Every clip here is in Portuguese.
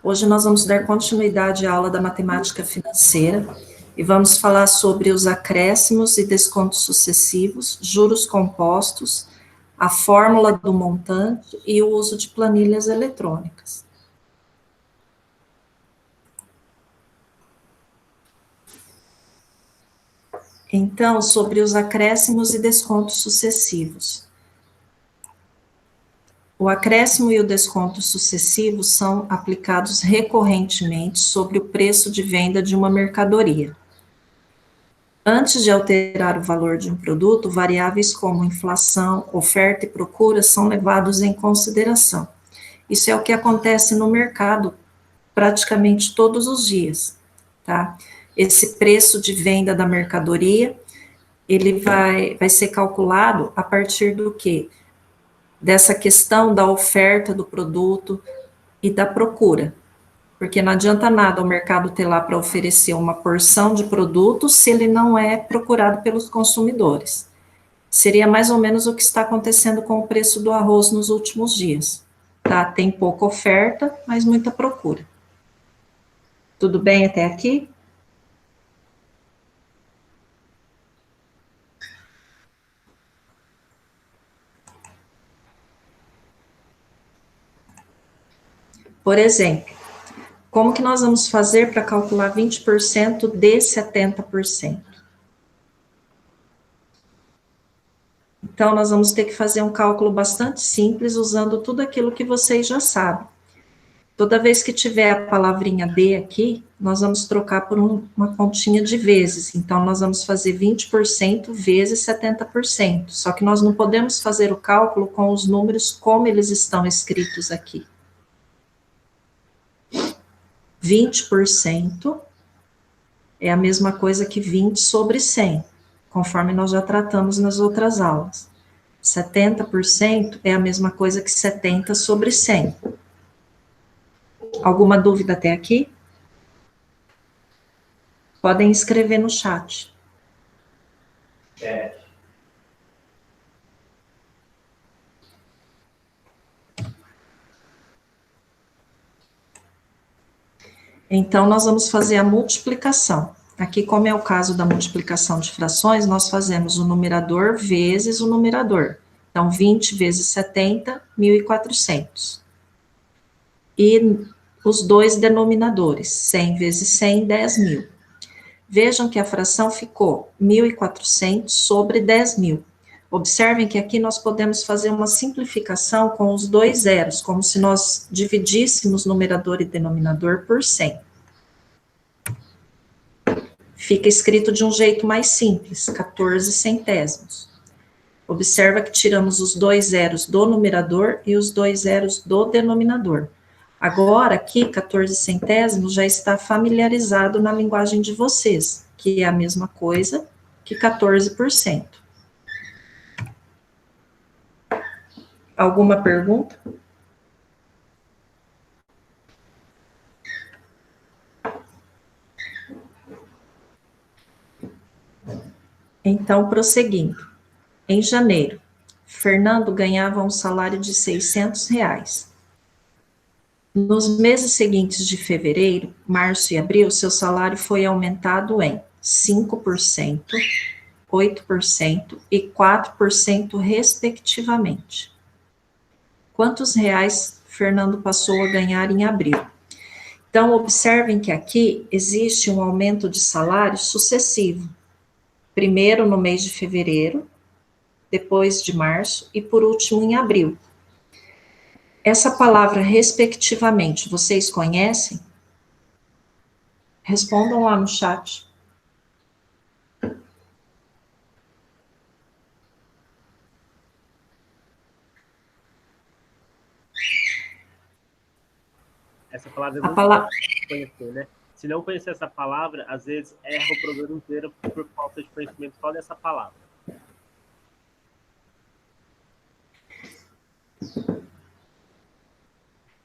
Hoje nós vamos dar continuidade à aula da matemática financeira e vamos falar sobre os acréscimos e descontos sucessivos, juros compostos, a fórmula do montante e o uso de planilhas eletrônicas. Então, sobre os acréscimos e descontos sucessivos. O acréscimo e o desconto sucessivos são aplicados recorrentemente sobre o preço de venda de uma mercadoria. Antes de alterar o valor de um produto, variáveis como inflação, oferta e procura são levados em consideração. Isso é o que acontece no mercado praticamente todos os dias, tá? Esse preço de venda da mercadoria, ele vai ser calculado a partir do quê? Dessa questão da oferta do produto e da procura. Porque não adianta nada o mercado ter lá para oferecer uma porção de produtos se ele não é procurado pelos consumidores. Seria mais ou menos o que está acontecendo com o preço do arroz nos últimos dias. Tá? Tem pouca oferta, mas muita procura. Tudo bem até aqui? Por exemplo, como que nós vamos fazer para calcular 20% de 70%? Então, nós vamos ter que fazer um cálculo bastante simples, usando tudo aquilo que vocês já sabem. Toda vez que tiver a palavrinha D aqui, nós vamos trocar por uma continha de vezes. Então, nós vamos fazer 20% vezes 70%. Só que nós não podemos fazer o cálculo com os números como eles estão escritos aqui. 20% é a mesma coisa que 20 sobre 100, conforme nós já tratamos nas outras aulas. 70% é a mesma coisa que 70 sobre 100. Alguma dúvida até aqui? Podem escrever no chat. Então, nós vamos fazer a multiplicação. Aqui, como é o caso da multiplicação de frações, nós fazemos o numerador vezes o numerador. Então, 20 vezes 70, 1.400. E os dois denominadores, 100 vezes 100, 10.000. Vejam que a fração ficou 1.400 sobre 10.000. Observem que aqui nós podemos fazer uma simplificação com os dois zeros, como se nós dividíssemos numerador e denominador por 100. Fica escrito de um jeito mais simples, 14 centésimos. Observa que tiramos os dois zeros do numerador e os dois zeros do denominador. Agora, aqui, 14 centésimos já está familiarizado na linguagem de vocês, que é a mesma coisa que 14%. Alguma pergunta? Então, prosseguindo. Em janeiro, Fernando ganhava um salário de R$600. Nos meses seguintes de fevereiro, março e abril, seu salário foi aumentado em 5%, 8% e 4%, respectivamente. Quantos reais Fernando passou a ganhar em abril? Então, observem que aqui existe um aumento de salário sucessivo. Primeiro no mês de fevereiro, depois de março e por último em abril. Essa palavra respectivamente, vocês conhecem? Respondam lá no chat. Essa palavra é muito difícil de conhecer, né? Se não conhecer essa palavra, às vezes erra o programa inteiro por falta de conhecimento só dessa palavra.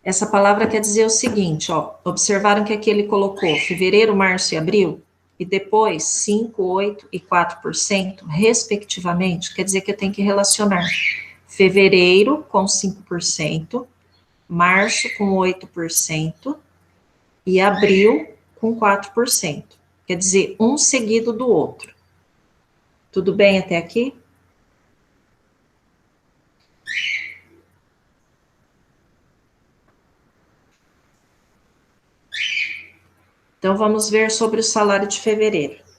Essa palavra quer dizer o seguinte, ó, observaram que aqui ele colocou fevereiro, março e abril, e depois 5, 8 e 4%, respectivamente, quer dizer que eu tenho que relacionar fevereiro com 5%, março com 8%, e abril com 4%. Quer dizer, um seguido do outro. Tudo bem até aqui? Então, vamos ver sobre o salário de fevereiro.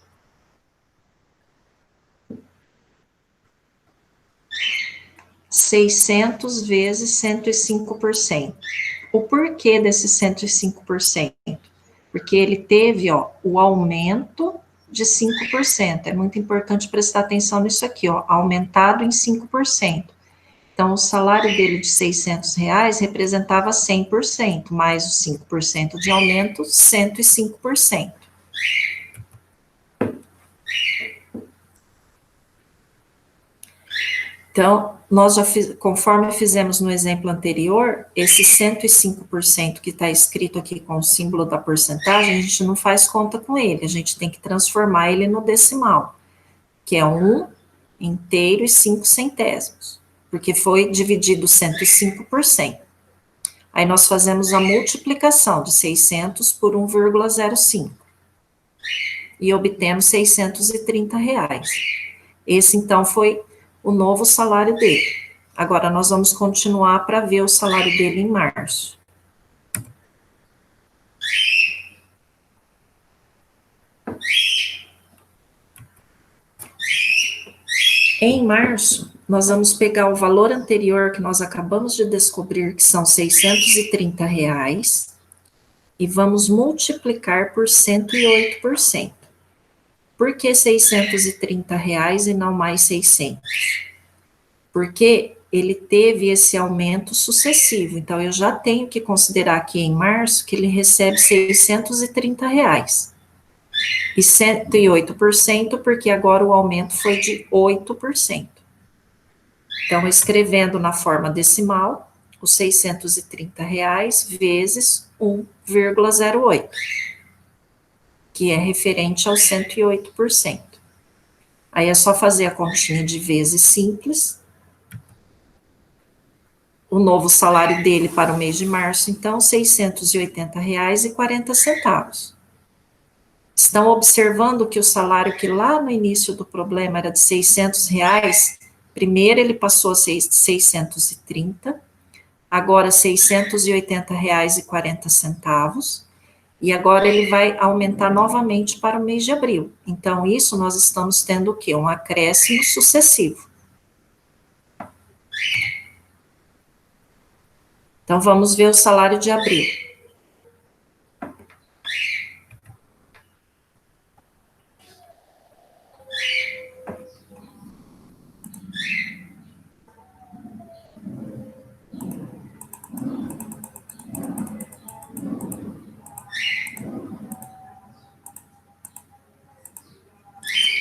R$600 vezes 105%. O porquê desse 105%? Porque ele teve, ó, o aumento de 5%. É muito importante prestar atenção nisso aqui, ó, aumentado em 5%. Então, o salário dele de R$600 representava 100%, mais os 5% de aumento, 105%. Então, nós já conforme fizemos no exemplo anterior, esse 105% que está escrito aqui com o símbolo da porcentagem, a gente não faz conta com ele, a gente tem que transformar ele no decimal, que é 1 inteiro e 5 centésimos, porque foi dividido 105%. Aí nós fazemos a multiplicação de 600 por 1,05 e obtemos R$630. Esse, então, foi o novo salário dele. Agora, nós vamos continuar para ver o salário dele em março. Em março, nós vamos pegar o valor anterior que nós acabamos de descobrir, que são R$630, e vamos multiplicar por 108%. Por que R$630 e não mais 600? Porque ele teve esse aumento sucessivo. Então, eu já tenho que considerar aqui em março que ele recebe R$630. E 108%, porque agora o aumento foi de 8%. Então, escrevendo na forma decimal, os R$630 vezes 1,08, que é referente aos 108%. Aí é só fazer a continha de vezes simples. O novo salário dele para o mês de março, então, R$680,40. Estão observando que o salário que lá no início do problema era de R$600, primeiro ele passou a ser 630, agora R$680,40, e agora ele vai aumentar novamente para o mês de abril. Então, isso nós estamos tendo o quê? Um acréscimo sucessivo. Então, vamos ver o salário de abril.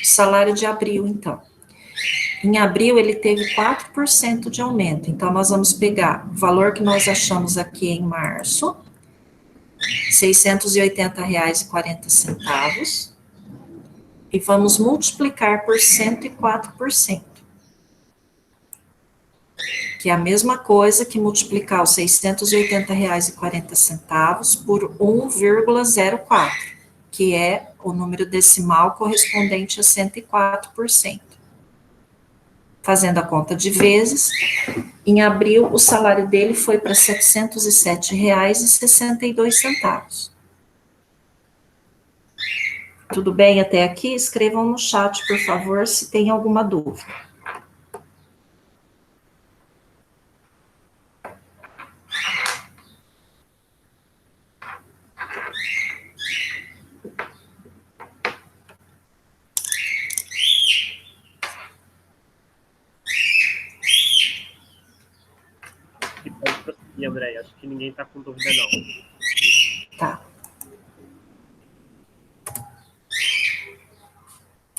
Salário de abril, então. Em abril, ele teve 4% de aumento. Então, nós vamos pegar o valor que nós achamos aqui em março, R$680,40, e vamos multiplicar por 104%, que é a mesma coisa que multiplicar os R$680,40 por 1,04, que é o número decimal correspondente a 104%. Fazendo a conta de vezes, em abril o salário dele foi para R$707,62. Tudo bem até aqui? Escrevam no chat, por favor, se tem alguma dúvida. E pode prosseguir, André. Acho que ninguém está com dúvida, não. Tá.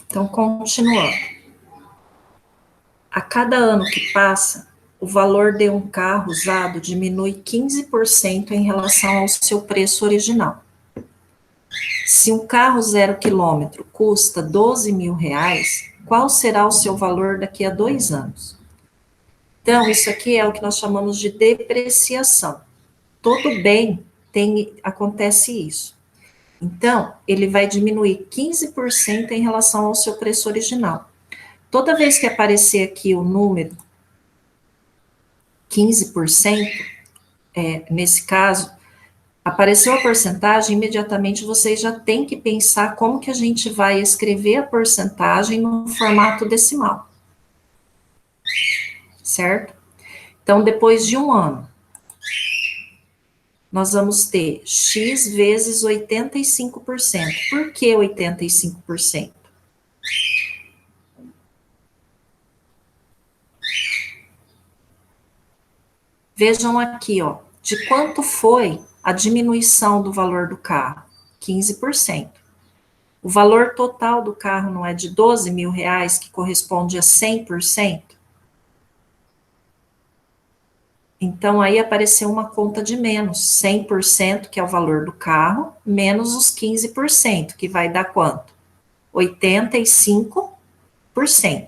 Então, continuando. A cada ano que passa, o valor de um carro usado diminui 15% em relação ao seu preço original. Se um carro 0 quilômetro custa R$12.000, qual será o seu valor daqui a 2 anos? Então, isso aqui é o que nós chamamos de depreciação. Todo bem acontece isso. Então, ele vai diminuir 15% em relação ao seu preço original. Toda vez que aparecer aqui o número 15%, nesse caso, apareceu a porcentagem, imediatamente vocês já têm que pensar como que a gente vai escrever a porcentagem no formato decimal. Certo? Então, depois de um ano, nós vamos ter x vezes 85%. Por que 85%? Vejam aqui, ó, de quanto foi a diminuição do valor do carro? 15%. O valor total do carro não é de 12 mil reais, que corresponde a 100%? Então, aí apareceu uma conta de menos, 100%, que é o valor do carro, menos os 15%, que vai dar quanto? 85%.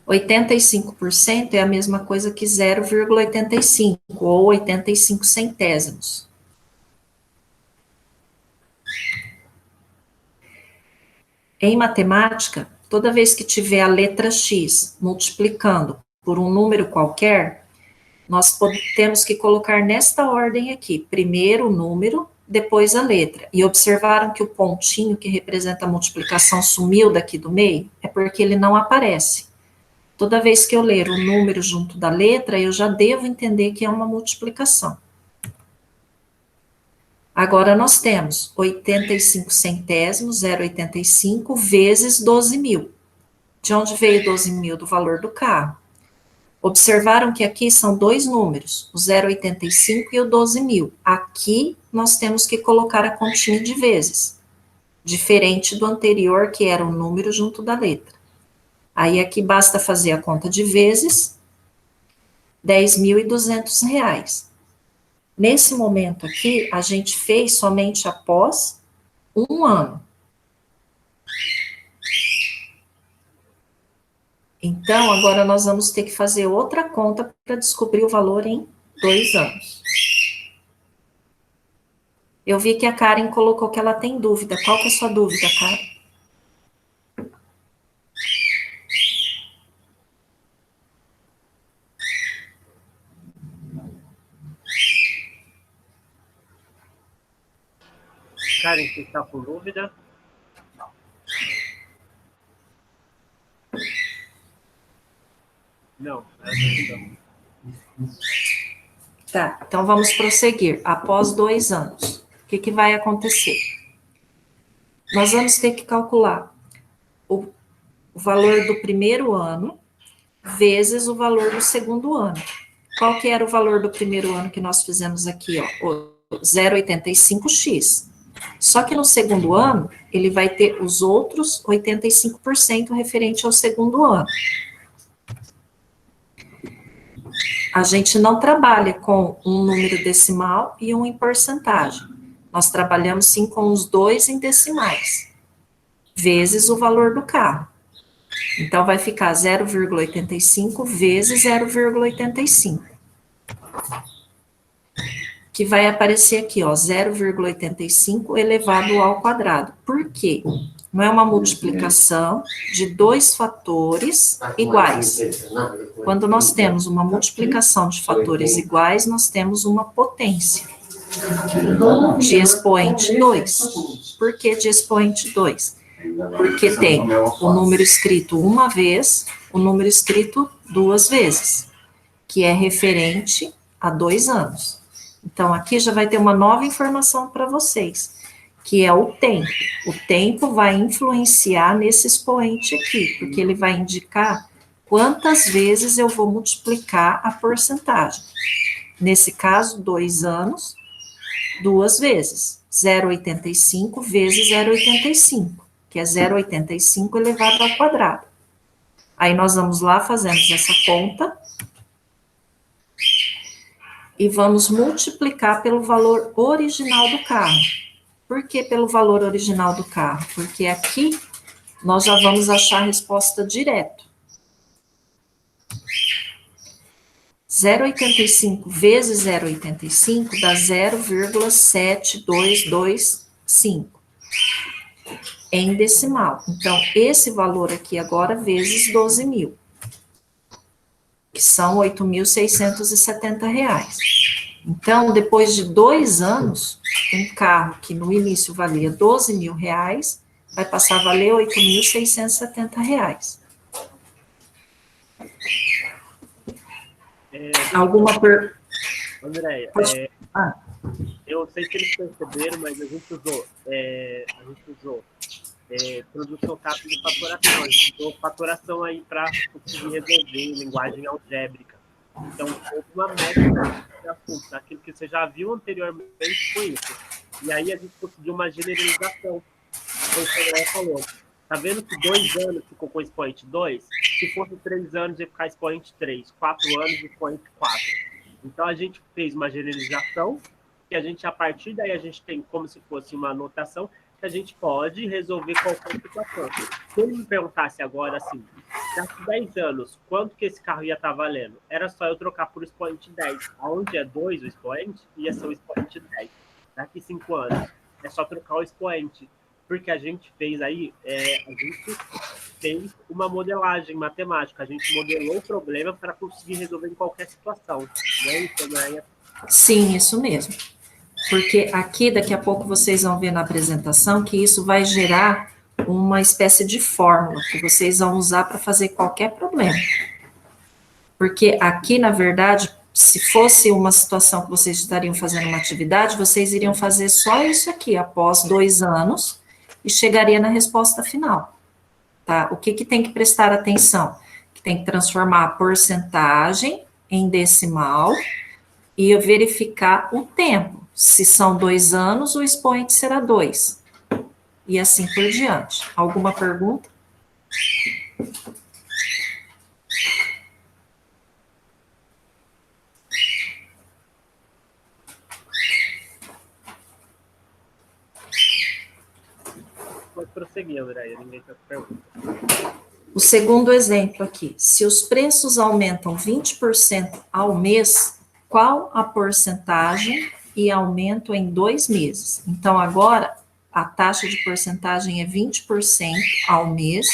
85% é a mesma coisa que 0,85, ou 85 centésimos. Em matemática, toda vez que tiver a letra x multiplicando por um número qualquer, nós temos que colocar nesta ordem aqui, primeiro o número, depois a letra. E observaram que o pontinho que representa a multiplicação sumiu daqui do meio? É porque ele não aparece. Toda vez que eu ler o número junto da letra, eu já devo entender que é uma multiplicação. Agora, nós temos 85 centésimos, 0,85, vezes 12 mil. De onde veio 12 mil? Do valor do carro. Observaram que aqui são dois números, o 0,85 e o 12 mil. Aqui, nós temos que colocar a continha de vezes, diferente do anterior, que era o número junto da letra. Aí, aqui basta fazer a conta de vezes, R$10.200. Nesse momento aqui, a gente fez somente após um ano. Então, agora nós vamos ter que fazer outra conta para descobrir o valor em 2 anos. Eu vi que a Karen colocou que ela tem dúvida. Qual que é a sua dúvida, Karen? Karen, você está com dúvida? Não, não. Tá, então vamos prosseguir. Após 2 anos, o que vai acontecer? Nós vamos ter que calcular o valor do primeiro ano vezes o valor do segundo ano. Qual que era o valor do primeiro ano que nós fizemos aqui, ó? O 0,85x. Só que no segundo ano, ele vai ter os outros 85% referente ao segundo ano. A gente não trabalha com um número decimal e um em porcentagem. Nós trabalhamos sim com os dois em decimais, vezes o valor do carro. Então, vai ficar 0,85 vezes 0,85. Que vai aparecer aqui, ó, 0,85 elevado ao quadrado. Por quê? Não é uma multiplicação de dois fatores iguais. Quando nós temos uma multiplicação de fatores iguais, nós temos uma potência de expoente 2. Por que de expoente 2? Porque tem o número escrito uma vez, o número escrito 2 vezes, que é referente a 2 anos. Então, aqui já vai ter uma nova informação para vocês, que é o tempo. O tempo vai influenciar nesse expoente aqui, porque ele vai indicar quantas vezes eu vou multiplicar a porcentagem. Nesse caso, 2 anos, 2 vezes. 0,85 vezes 0,85, que é 0,85 elevado ao quadrado. Aí nós vamos lá, fazemos essa conta e vamos multiplicar pelo valor original do carro. Por que pelo valor original do carro? Porque aqui nós já vamos achar a resposta direto. 0,85 vezes 0,85 dá 0,7225 em decimal. Então, esse valor aqui agora vezes 12 mil, que são R$ 8.670. Então, depois de 2 anos, um carro que no início valia R$ 12 mil, vai passar a valer R$ 8.670. Alguma pergunta? Andréia, eu sei que eles perceberam, mas a gente usou produção rápida e faturação. A gente usou faturação aí para conseguir resolver em linguagem algébrica. Então, houve uma métrica de assunto, daquilo que você já viu anteriormente foi isso. E aí a gente conseguiu uma generalização. Como o André falou. Tá vendo que 2 anos ficou com expoente 2? Se fosse 3 anos, ia ficar expoente 3. 4 anos, expoente 4. Então, a gente fez uma generalização, que a gente, a partir daí, a gente tem como se fosse uma anotação, que a gente pode resolver qualquer situação. Se ele me perguntasse agora, assim, daqui 10 anos, quanto que esse carro ia estar valendo? Era só eu trocar por expoente 10. Aonde é 2 o expoente, ia ser o expoente 10. Daqui 5 anos, é só trocar o expoente. Porque a gente fez aí, a gente fez uma modelagem matemática, a gente modelou o problema para conseguir resolver em qualquer situação. Não é isso, Andréia? Sim, isso mesmo. Porque aqui, daqui a pouco, vocês vão ver na apresentação que isso vai gerar uma espécie de fórmula que vocês vão usar para fazer qualquer problema. Porque aqui, na verdade, se fosse uma situação que vocês estariam fazendo uma atividade, vocês iriam fazer só isso aqui, após 2 anos, e chegaria na resposta final, tá? O que tem que prestar atenção? Que tem que transformar a porcentagem em decimal e verificar o tempo. Se são 2 anos, o expoente será 2. E assim por diante. Alguma pergunta? Pode prosseguir, Andréia, ninguém tem pergunta. O segundo exemplo aqui. Se os preços aumentam 20% ao mês, qual a porcentagem e aumento em 2 meses? Então, agora, a taxa de porcentagem é 20% ao mês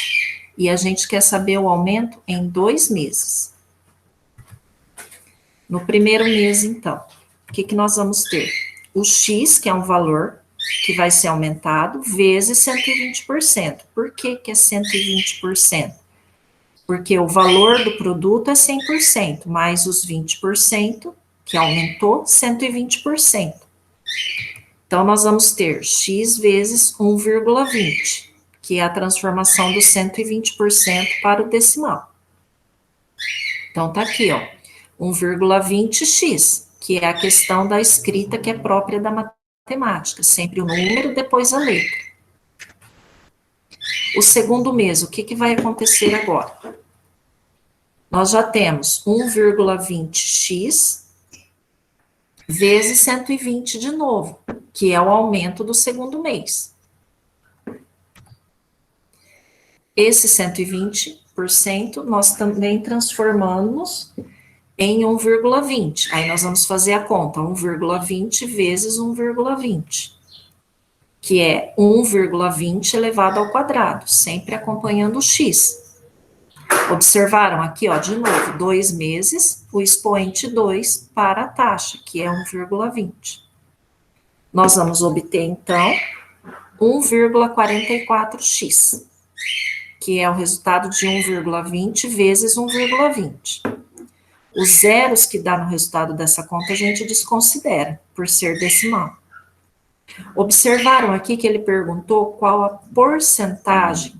e a gente quer saber o aumento em 2 meses. No primeiro mês, então, o que nós vamos ter? O X, que é um valor que vai ser aumentado, vezes 120%. Por que é 120%? Porque o valor do produto é 100%, mais os 20%, que aumentou 120%. Então, nós vamos ter X vezes 1,20, que é a transformação do 120% para o decimal. Então, tá aqui, ó, 1,20x, que é a questão da escrita que é própria da matemática, sempre o número, depois a letra. O segundo mês, o que vai acontecer agora? Nós já temos 1,20x vezes 120 de novo, que é o aumento do segundo mês. Esse 120%, nós também transformamos em 1,20. Aí nós vamos fazer a conta, 1,20 vezes 1,20, que é 1,20 elevado ao quadrado, sempre acompanhando o x. Observaram aqui, ó, de novo, 2 meses, o expoente 2 para a taxa, que é 1,20. Nós vamos obter, então, 1,44x, que é o resultado de 1,20 vezes 1,20. Os zeros que dá no resultado dessa conta a gente desconsidera, por ser decimal. Observaram aqui que ele perguntou qual a porcentagem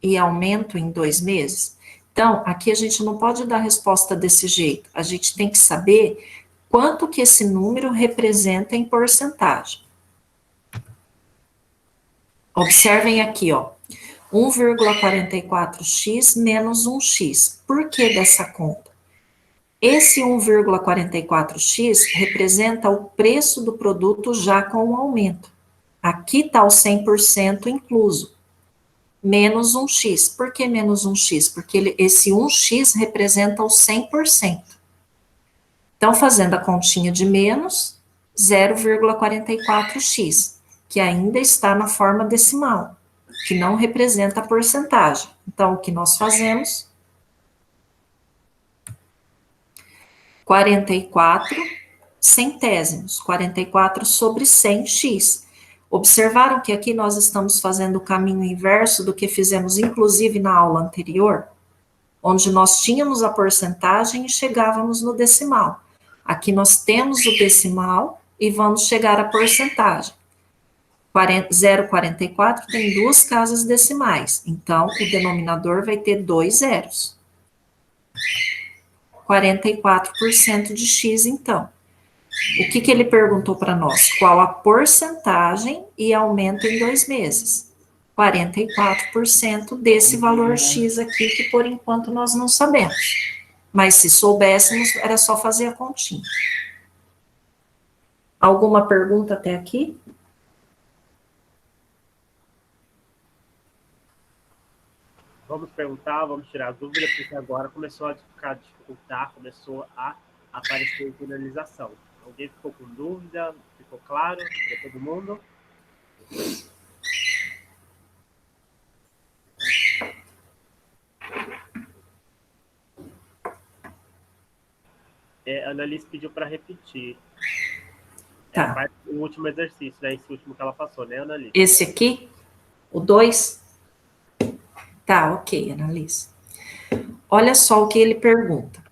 e aumento em 2 meses? Então, aqui a gente não pode dar resposta desse jeito. A gente tem que saber quanto que esse número representa em porcentagem. Observem aqui, ó, 1,44x menos 1x. Por que dessa conta? Esse 1,44x representa o preço do produto já com o aumento. Aqui está o 100% incluso. Menos 1x. Por que menos 1x? Porque esse 1x representa o 100%. Então, fazendo a continha de menos, 0,44x, que ainda está na forma decimal, que não representa a porcentagem. Então, o que nós fazemos? 44 centésimos, 44 sobre 100x. Observaram que aqui nós estamos fazendo o caminho inverso do que fizemos, inclusive, na aula anterior, onde nós tínhamos a porcentagem e chegávamos no decimal. Aqui nós temos o decimal e vamos chegar à porcentagem. 0,44 tem duas casas decimais, então o denominador vai ter 2 zeros. 44% de x, então. O que ele perguntou para nós? Qual a porcentagem e aumento em 2 meses? 44% desse valor x aqui, que por enquanto nós não sabemos. Mas se soubéssemos, era só fazer a continha. Alguma pergunta até aqui? Vamos perguntar, vamos tirar as dúvidas, porque agora começou a dificultar, começou a aparecer finalização. Alguém ficou com dúvida? Ficou claro para todo mundo? A Annalise pediu para repetir. Tá. O último exercício, né? Esse último que ela passou, né, Annalise? Esse aqui? O 2? Tá, ok, Annalise. Olha só o que ele pergunta.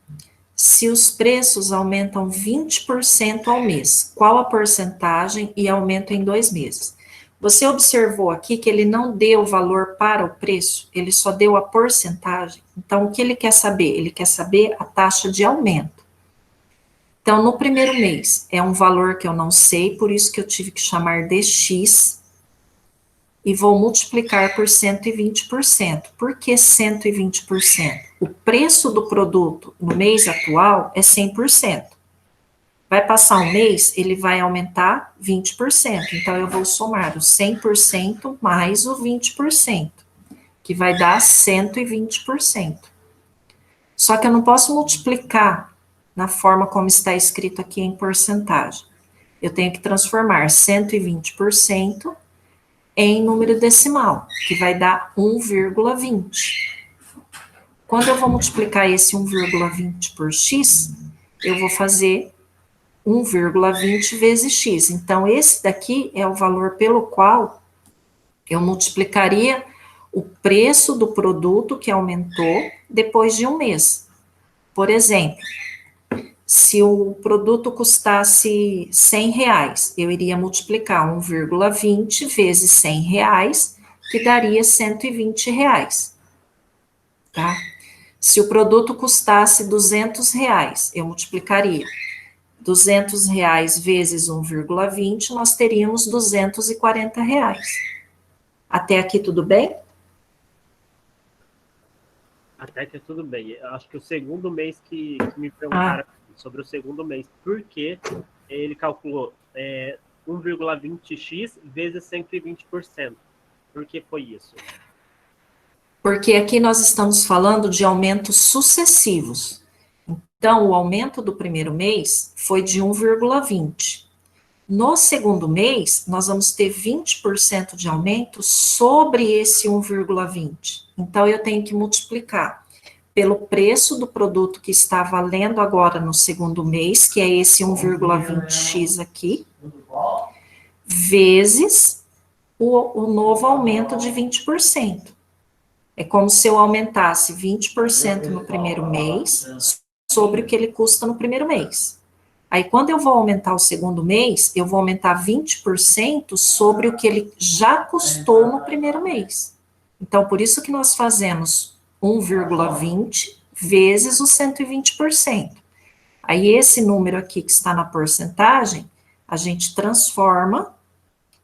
Se os preços aumentam 20% ao mês, qual a porcentagem e aumento em 2 meses? Você observou aqui que ele não deu o valor para o preço, ele só deu a porcentagem. Então, o que ele quer saber? Ele quer saber a taxa de aumento. Então, no primeiro mês, é um valor que eu não sei, por isso que eu tive que chamar de X, e vou multiplicar por 120%. Por que 120%? O preço do produto no mês atual é 100%. Vai passar um mês, ele vai aumentar 20%. Então, eu vou somar o 100% mais o 20%, que vai dar 120%. Só que eu não posso multiplicar na forma como está escrito aqui em porcentagem. Eu tenho que transformar 120% em número decimal, que vai dar 1,20. Quando eu vou multiplicar esse 1,20 por x, eu vou fazer 1,20 vezes x. Então, esse daqui é o valor pelo qual eu multiplicaria o preço do produto que aumentou depois de um mês. Por exemplo, se o produto custasse R$100, eu iria multiplicar 1,20 vezes R$100, que daria R$120, tá? Se o produto custasse R$200, eu multiplicaria R$200 vezes 1,20, nós teríamos R$240. Até aqui tudo bem? Até que tudo bem. Eu acho que o segundo mês que me perguntaram sobre o segundo mês, por que ele calculou 1,20x vezes 120%? Por que foi isso? Porque aqui nós estamos falando de aumentos sucessivos. Então, o aumento do primeiro mês foi de 1,20. No segundo mês, nós vamos ter 20% de aumento sobre esse 1,20. Então, eu tenho que multiplicar pelo preço do produto que está valendo agora no segundo mês, que é esse 1,20x aqui, vezes o novo aumento de 20%. É como se eu aumentasse 20% no primeiro mês sobre o que ele custa no primeiro mês. Aí, quando eu vou aumentar o segundo mês, eu vou aumentar 20% sobre o que ele já custou no primeiro mês. Então, por isso que nós fazemos 1,20 vezes os 120%. Aí, esse número aqui que está na porcentagem, a gente transforma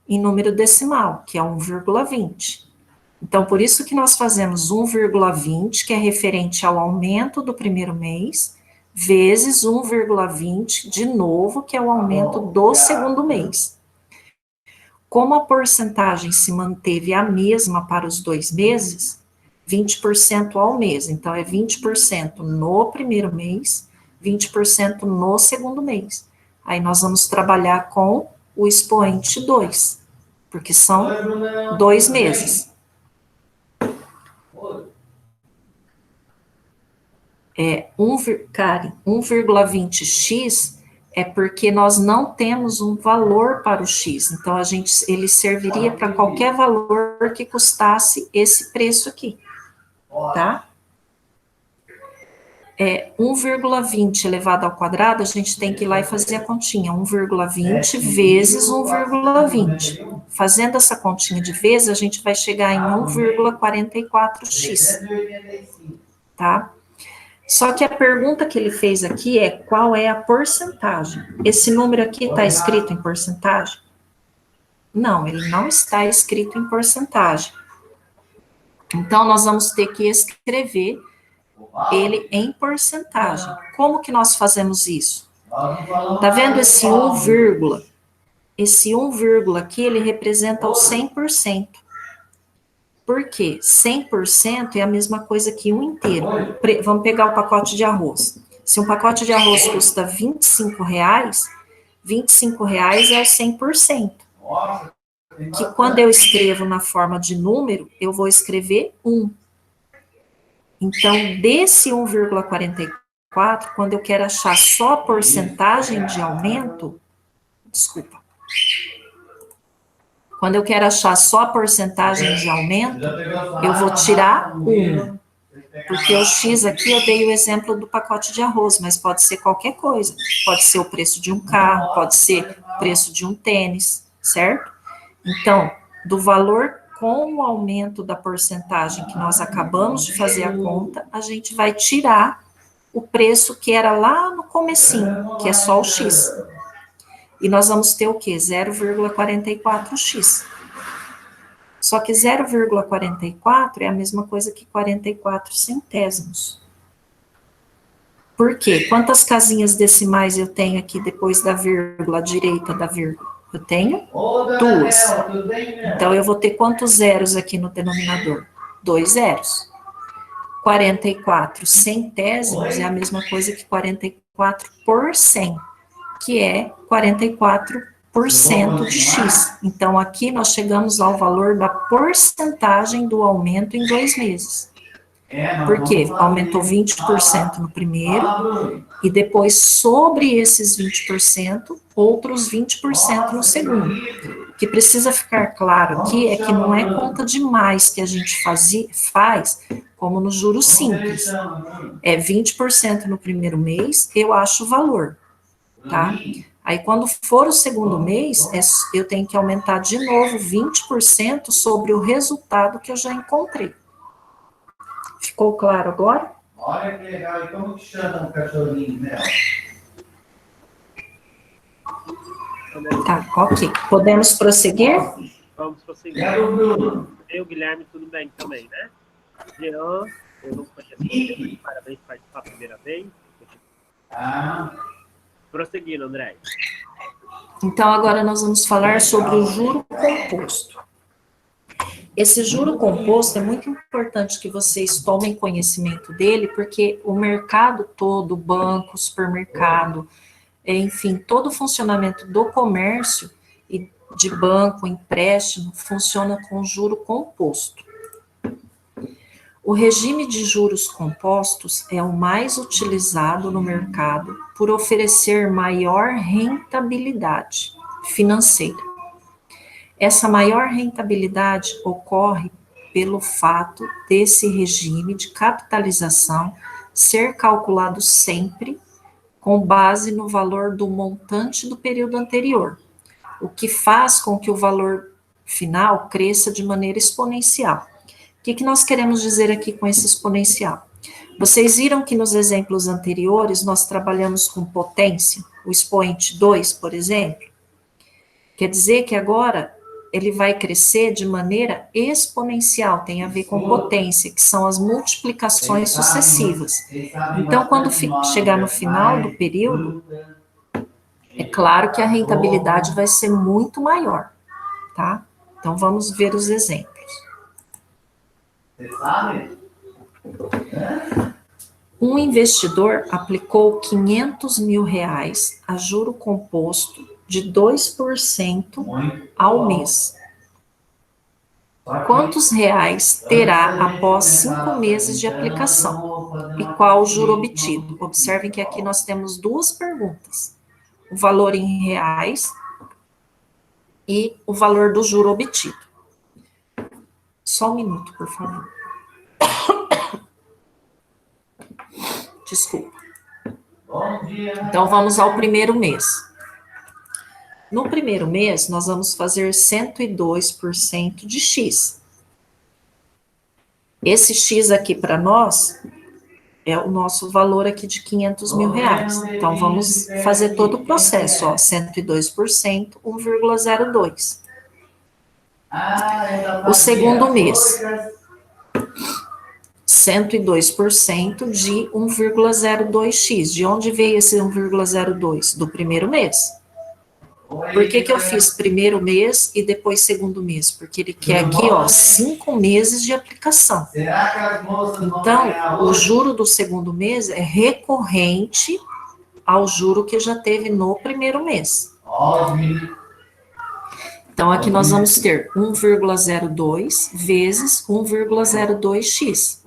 em número decimal, que é 1,20. Então, por isso que nós fazemos 1,20, que é referente ao aumento do primeiro mês, vezes 1,20 de novo, que é o aumento do segundo mês. Como a porcentagem se manteve a mesma para os 2 meses, 20% ao mês. Então, é 20% no primeiro mês, 20% no segundo mês. Aí nós vamos trabalhar com o expoente 2, porque são 2 meses. Karen, 1,20x é porque nós não temos um valor para o x. Então, ele serviria para qualquer valor que custasse esse preço aqui, tá? 1,20 elevado ao quadrado, a gente tem que ir lá e fazer a continha. 1,20 vezes 1,20. Fazendo essa continha de vezes, a gente vai chegar em 1,44x, tá? Só que a pergunta que ele fez aqui é qual é a porcentagem? Esse número aqui está escrito em porcentagem? Não, ele não está escrito em porcentagem. Então, nós vamos ter que escrever ele em porcentagem. Como que nós fazemos isso? Tá vendo esse 1, esse 1, aqui, ele representa o 100%. Por quê? 100% é a mesma coisa que 1 inteiro. Vamos pegar o pacote de arroz. Se um pacote de arroz custa R$25, R$25 é o 100%. Que quando eu escrevo na forma de número, eu vou escrever 1. Então, desse 1,44, quando eu quero achar só a porcentagem de aumento, desculpa. Quando eu quero achar só a porcentagem de aumento, eu vou tirar 1. Porque o X aqui eu dei o exemplo do pacote de arroz, mas pode ser qualquer coisa. Pode ser o preço de um carro, pode ser o preço de um tênis, certo? Então, do valor com o aumento da porcentagem que nós acabamos de fazer a conta, a gente vai tirar o preço que era lá no comecinho, que é só o X. E nós vamos ter o quê? 0,44x. Só que 0,44 é a mesma coisa que 44 centésimos. Por quê? Quantas casinhas decimais eu tenho aqui depois da vírgula, à direita da vírgula? Eu tenho 2. Então, eu vou ter quantos zeros aqui no denominador? 2 zeros. 44 centésimos é a mesma coisa que 44 por 100, que é 44% de x. Então, aqui nós chegamos ao valor da porcentagem do aumento em 2 meses. Por quê? Aumentou 20% no primeiro, e depois, sobre esses 20%, outros 20% no segundo. O que precisa ficar claro aqui é que não é conta de mais que a gente faz, como no juros simples. É 20% no primeiro mês, eu acho o valor, tá? Aí, quando for o segundo mês, eu tenho que aumentar de novo 20% sobre o resultado que eu já encontrei. Ficou claro agora? Olha que legal. E como que chama o cachorrinho, né? Tá, ok. Podemos prosseguir? Vamos prosseguir. Eu, Guilherme, tudo bem também, né? Jean, eu não conheço você, parabéns por participar a primeira vez. Prosseguindo, André. Então, agora nós vamos falar sobre o juro composto. Esse juro composto é muito importante que vocês tomem conhecimento dele, porque o mercado todo, banco, supermercado, enfim, todo o funcionamento do comércio e de banco, empréstimo, funciona com juro composto. O regime de juros compostos é o mais utilizado no mercado por oferecer maior rentabilidade financeira. Essa maior rentabilidade ocorre pelo fato desse regime de capitalização ser calculado sempre com base no valor do montante do período anterior, o que faz com que o valor final cresça de maneira exponencial. O que nós queremos dizer aqui com esse exponencial? Vocês viram que nos exemplos anteriores nós trabalhamos com potência, o expoente 2, por exemplo? Quer dizer que agora ele vai crescer de maneira exponencial, tem a ver com potência, que são as multiplicações sucessivas. Então, quando chegar no final do período, é claro que a rentabilidade vai ser muito maior, tá? Então, vamos ver os exemplos. Você sabe? Um investidor aplicou 500 mil reais a juro composto de 2% ao mês. Quantos reais terá após 5 meses de aplicação? E qual o juro obtido? Observem que aqui nós temos duas perguntas. O valor em reais e o valor do juro obtido. Só um minuto, por favor. Desculpa. Então, vamos ao primeiro mês. No primeiro mês, nós vamos fazer 102% de X. Esse X aqui para nós é o nosso valor aqui de 500 mil reais. Então, vamos fazer todo o processo, ó, 102%, 1,02. O segundo mês, 102% de 1,02x. De onde veio esse 1,02? Do primeiro mês. Por que eu fiz primeiro mês e depois segundo mês? Porque ele quer aqui, ó, 5 meses de aplicação. Então, o juro do segundo mês é recorrente ao juro que já teve no primeiro mês. Então, aqui nós vamos ter 1,02 vezes 1,02x.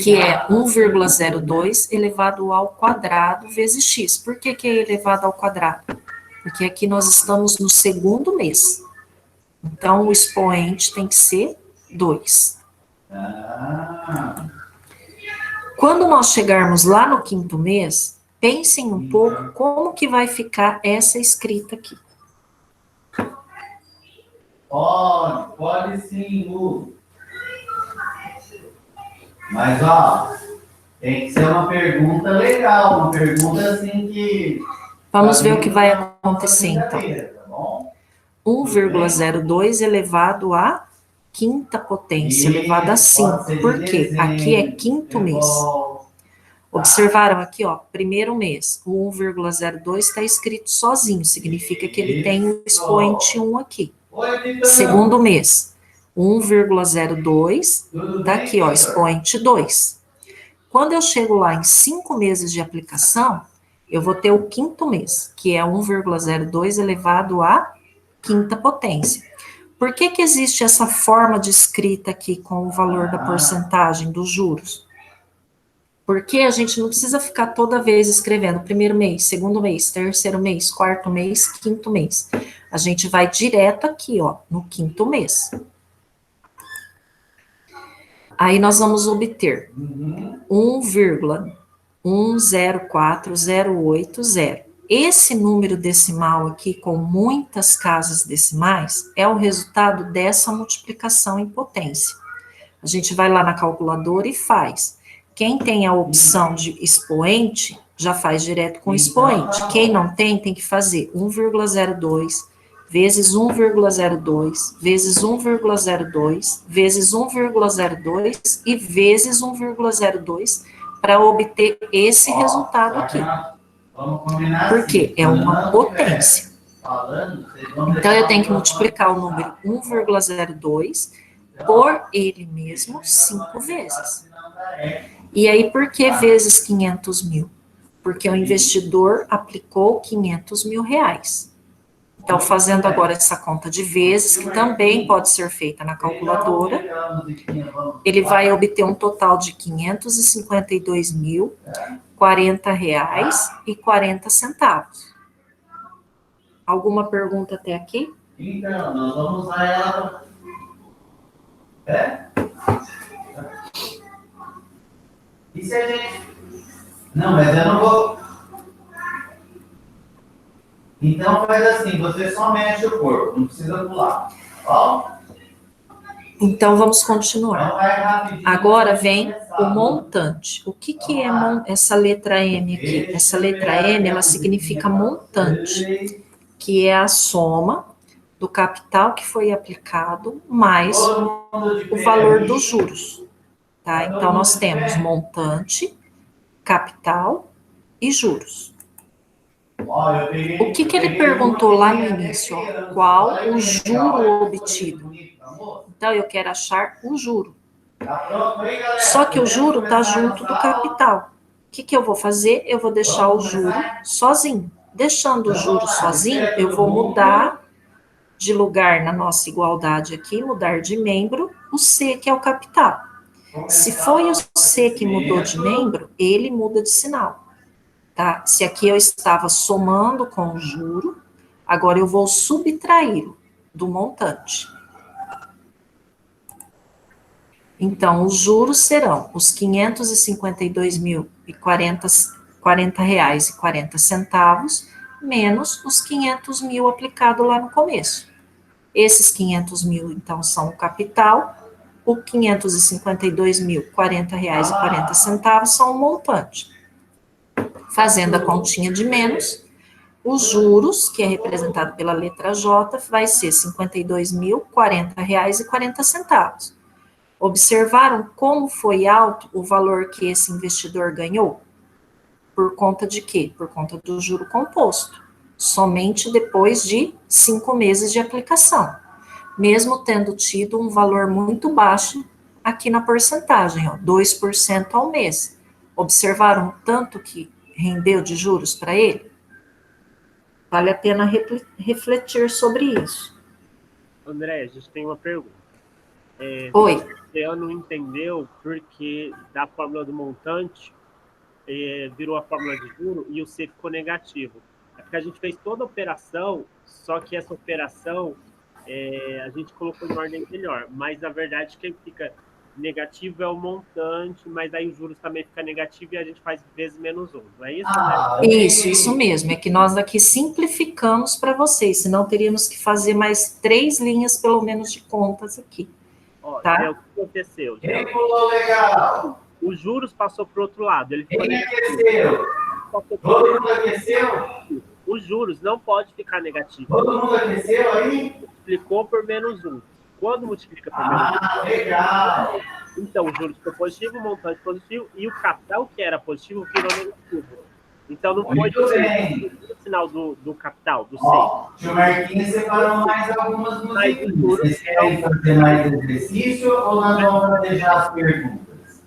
Que é 1,02 elevado ao quadrado vezes x. Por que é elevado ao quadrado? Porque aqui nós estamos no segundo mês. Então, o expoente tem que ser 2. Quando nós chegarmos lá no quinto mês, pensem um pouco como que vai ficar essa escrita aqui. Pode sim, Lu. Mas, ó, tem que ser uma pergunta legal, uma pergunta assim que... Vamos ver o que vai acontecer, então. 1,02 elevado à quinta potência, elevado a 5. Por quê? Aqui é quinto mês. Observaram aqui, ó, primeiro mês, o 1,02 está escrito sozinho, significa que ele tem o expoente 1 aqui. Segundo mês, 1,02, tá aqui, ó, expoente 2. Quando eu chego lá em 5 meses de aplicação, eu vou ter o quinto mês, que é 1,02 elevado à quinta potência. Por que existe essa forma de escrita aqui com o valor da porcentagem dos juros? Porque a gente não precisa ficar toda vez escrevendo primeiro mês, segundo mês, terceiro mês, quarto mês, quinto mês. A gente vai direto aqui, ó, no quinto mês. Aí nós vamos obter 1,104080. Esse número decimal aqui, com muitas casas decimais, é o resultado dessa multiplicação em potência. A gente vai lá na calculadora e faz. Quem tem a opção de expoente, já faz direto com expoente. Quem não tem, tem que fazer 1,02 vezes 1,02 vezes 1,02 vezes 1,02 e vezes 1,02 para obter esse resultado aqui. Porque é uma potência. Então, eu tenho que multiplicar o número 1,02 por ele mesmo 5 vezes. E aí, por que vezes 500 mil? Porque o investidor aplicou 500 mil reais. Então, fazendo agora essa conta de vezes, que também pode ser feita na calculadora, ele vai obter um total de R$ 552.040,40. Alguma pergunta até aqui? Então, nós vamos usar ela... E se a gente... Não, mas eu não vou... Então faz assim, você só mexe o corpo, não precisa pular. Ó. Então vamos continuar. Agora vem o montante. O que é essa letra M aqui? Essa letra M, ela significa montante, que é a soma do capital que foi aplicado mais o valor dos juros. Tá? Então, nós temos montante, capital e juros. O que ele perguntou lá no início? Ó, qual o juro obtido? Então, eu quero achar o juro. Tá pronto aí, galera? Só que o juro está junto do capital. O que eu vou fazer? Eu vou deixar o juro sozinho. Deixando o juro sozinho, eu vou mudar de lugar na nossa igualdade aqui, mudar de membro, o C, que é o capital. Se foi o C que mudou de membro, ele muda de sinal. Tá? Se aqui eu estava somando com o juro, agora eu vou subtraí-lo do montante. Então, os juros serão os R$ 552.040,40 menos os 500 mil aplicado lá no começo. Esses 500 mil, então, são o capital, o R$ 552.040,40 são o montante. Fazendo a continha de menos, os juros, que é representado pela letra J, vai ser R$ 52.040,40. Observaram como foi alto o valor que esse investidor ganhou? Por conta de quê? Por conta do juro composto. Somente depois de 5 meses de aplicação. Mesmo tendo tido um valor muito baixo aqui na porcentagem, ó, 2% ao mês. Observaram o tanto que rendeu de juros para ele? Vale a pena refletir sobre isso. André, a gente tem uma pergunta. Oi. Você não entendeu porque da fórmula do montante virou a fórmula de juro e o C ficou negativo. É porque a gente fez toda a operação, só que essa operação a gente colocou em ordem melhor. Mas, na verdade, quem fica negativo é o montante, mas aí os juros também fica negativo e a gente faz vezes menos 1, não é isso? Né? Isso mesmo. É que nós aqui simplificamos para vocês, senão teríamos que fazer mais 3 linhas, pelo menos, de contas aqui. Ó, tá? O que aconteceu? Quem pulou legal? Os juros passou para o outro lado. Ele ficou Quem aqueceu? Todo mundo aqueceu? Os juros não pode ficar negativo. Todo mundo aqueceu aí? Multiplicou por menos 1. Quando multiplica por menos 1... Ah, legal! Então, o juros ficou positivo, o montante positivo, e o capital, que era positivo, virou negativo. Então, não foi o sinal do capital, do C. O tio Marquinhos separou mais algumas musiquinhas. Vocês querem fazer mais exercício ou nós vamos fazer já as perguntas?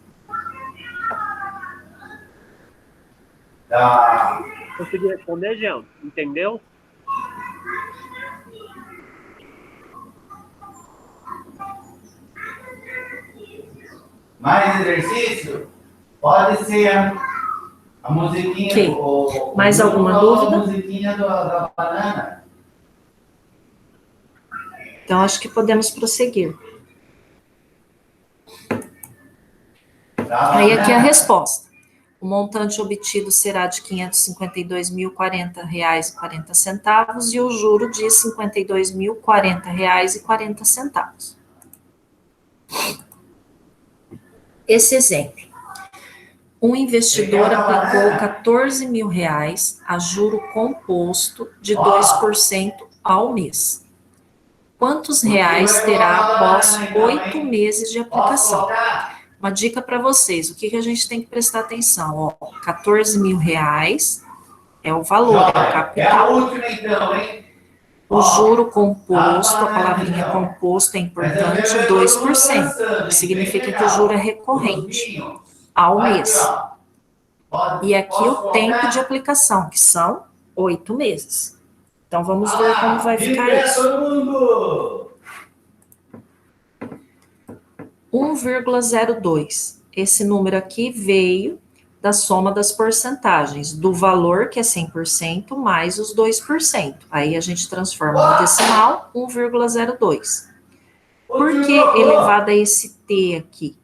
Tá. Consegui responder, Jean? Entendeu? Mais exercício? Pode ser a musiquinha okay. Mais alguma dúvida? A musiquinha da banana. Então, acho que podemos prosseguir. Aí aqui é a resposta. O montante obtido será de R$ 552.040,40 e o juro de R$ 52.040,40. Esse exemplo. Um investidor aplicou R$ 14.000 a juro composto de 2% ao mês. Quantos reais terá após 8 meses de aplicação? Uma dica para vocês, o que a gente tem que prestar atenção? Ó, R$ 14.000 é o valor, é o capital. É a última então, hein? O juro composto, a palavrinha composto é importante, 2%. Significa que o juro é recorrente ao mês. E aqui o tempo de aplicação, que são 8 meses. Então, vamos ver como vai ficar isso. 1,02. Esse número aqui veio da soma das porcentagens, do valor, que é 100%, mais os 2%. Aí a gente transforma no decimal, 1,02. Por que elevado a esse T aqui?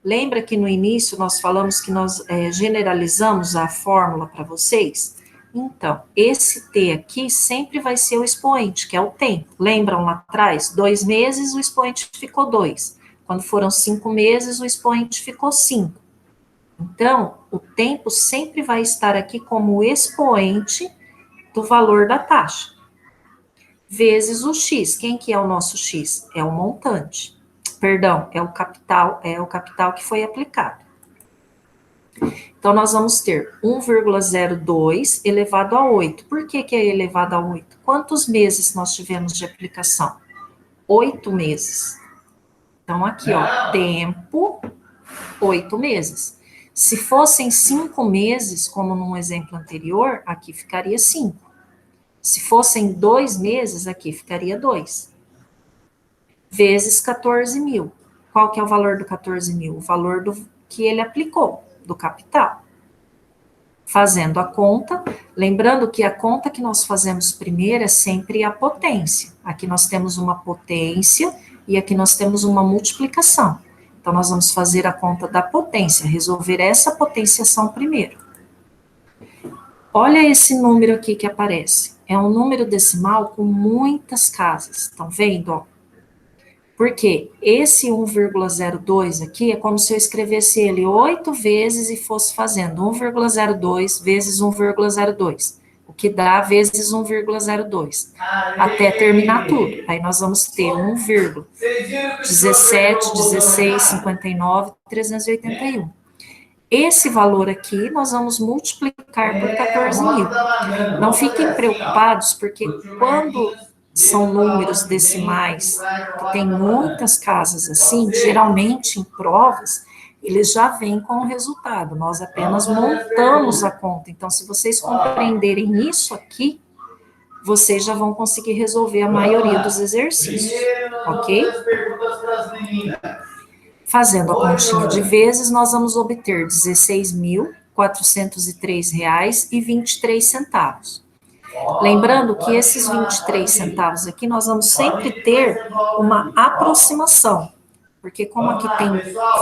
Lembra que no início nós falamos que nós generalizamos a fórmula para vocês? Então, esse T aqui sempre vai ser o expoente, que é o tempo. Lembram lá atrás? 2 meses, o expoente ficou 2. Quando foram 5 meses, o expoente ficou 5. Então, o tempo sempre vai estar aqui como expoente do valor da taxa. Vezes o X. Quem que é o nosso X? É o montante. Perdão, é o capital que foi aplicado. Então, nós vamos ter 1,02 elevado a 8. Por que é elevado a 8? Quantos meses nós tivemos de aplicação? 8 meses. Então, aqui, ó, tempo, 8 meses. Se fossem 5 meses, como num exemplo anterior, aqui ficaria 5. Se fossem 2 meses, aqui ficaria 2. Vezes 14 mil. Qual que é o valor do 14 mil? O valor que ele aplicou, do capital. Fazendo a conta, lembrando que a conta que nós fazemos primeiro é sempre a potência. Aqui nós temos uma potência e aqui nós temos uma multiplicação. Então, nós vamos fazer a conta da potência, resolver essa potenciação primeiro. Olha esse número aqui que aparece. É um número decimal com muitas casas. Estão vendo? Ó? Porque esse 1,02 aqui é como se eu escrevesse ele 8 vezes e fosse fazendo 1,02 vezes 1,02, o que dá vezes 1,02, até terminar tudo. Aí nós vamos ter 1,17, 16, 59, 381. Esse valor aqui nós vamos multiplicar por 14 mil. Não fiquem preocupados, porque quando são números decimais, que tem muitas casas assim, geralmente em provas, eles já vêm com o resultado, nós apenas montamos a conta. Então, se vocês compreenderem isso aqui, vocês já vão conseguir resolver a maioria dos exercícios, ok? Fazendo a continha de vezes, nós vamos obter R$ 16.403,23. Lembrando que esses 23 centavos aqui, nós vamos sempre ter uma aproximação, porque como aqui tem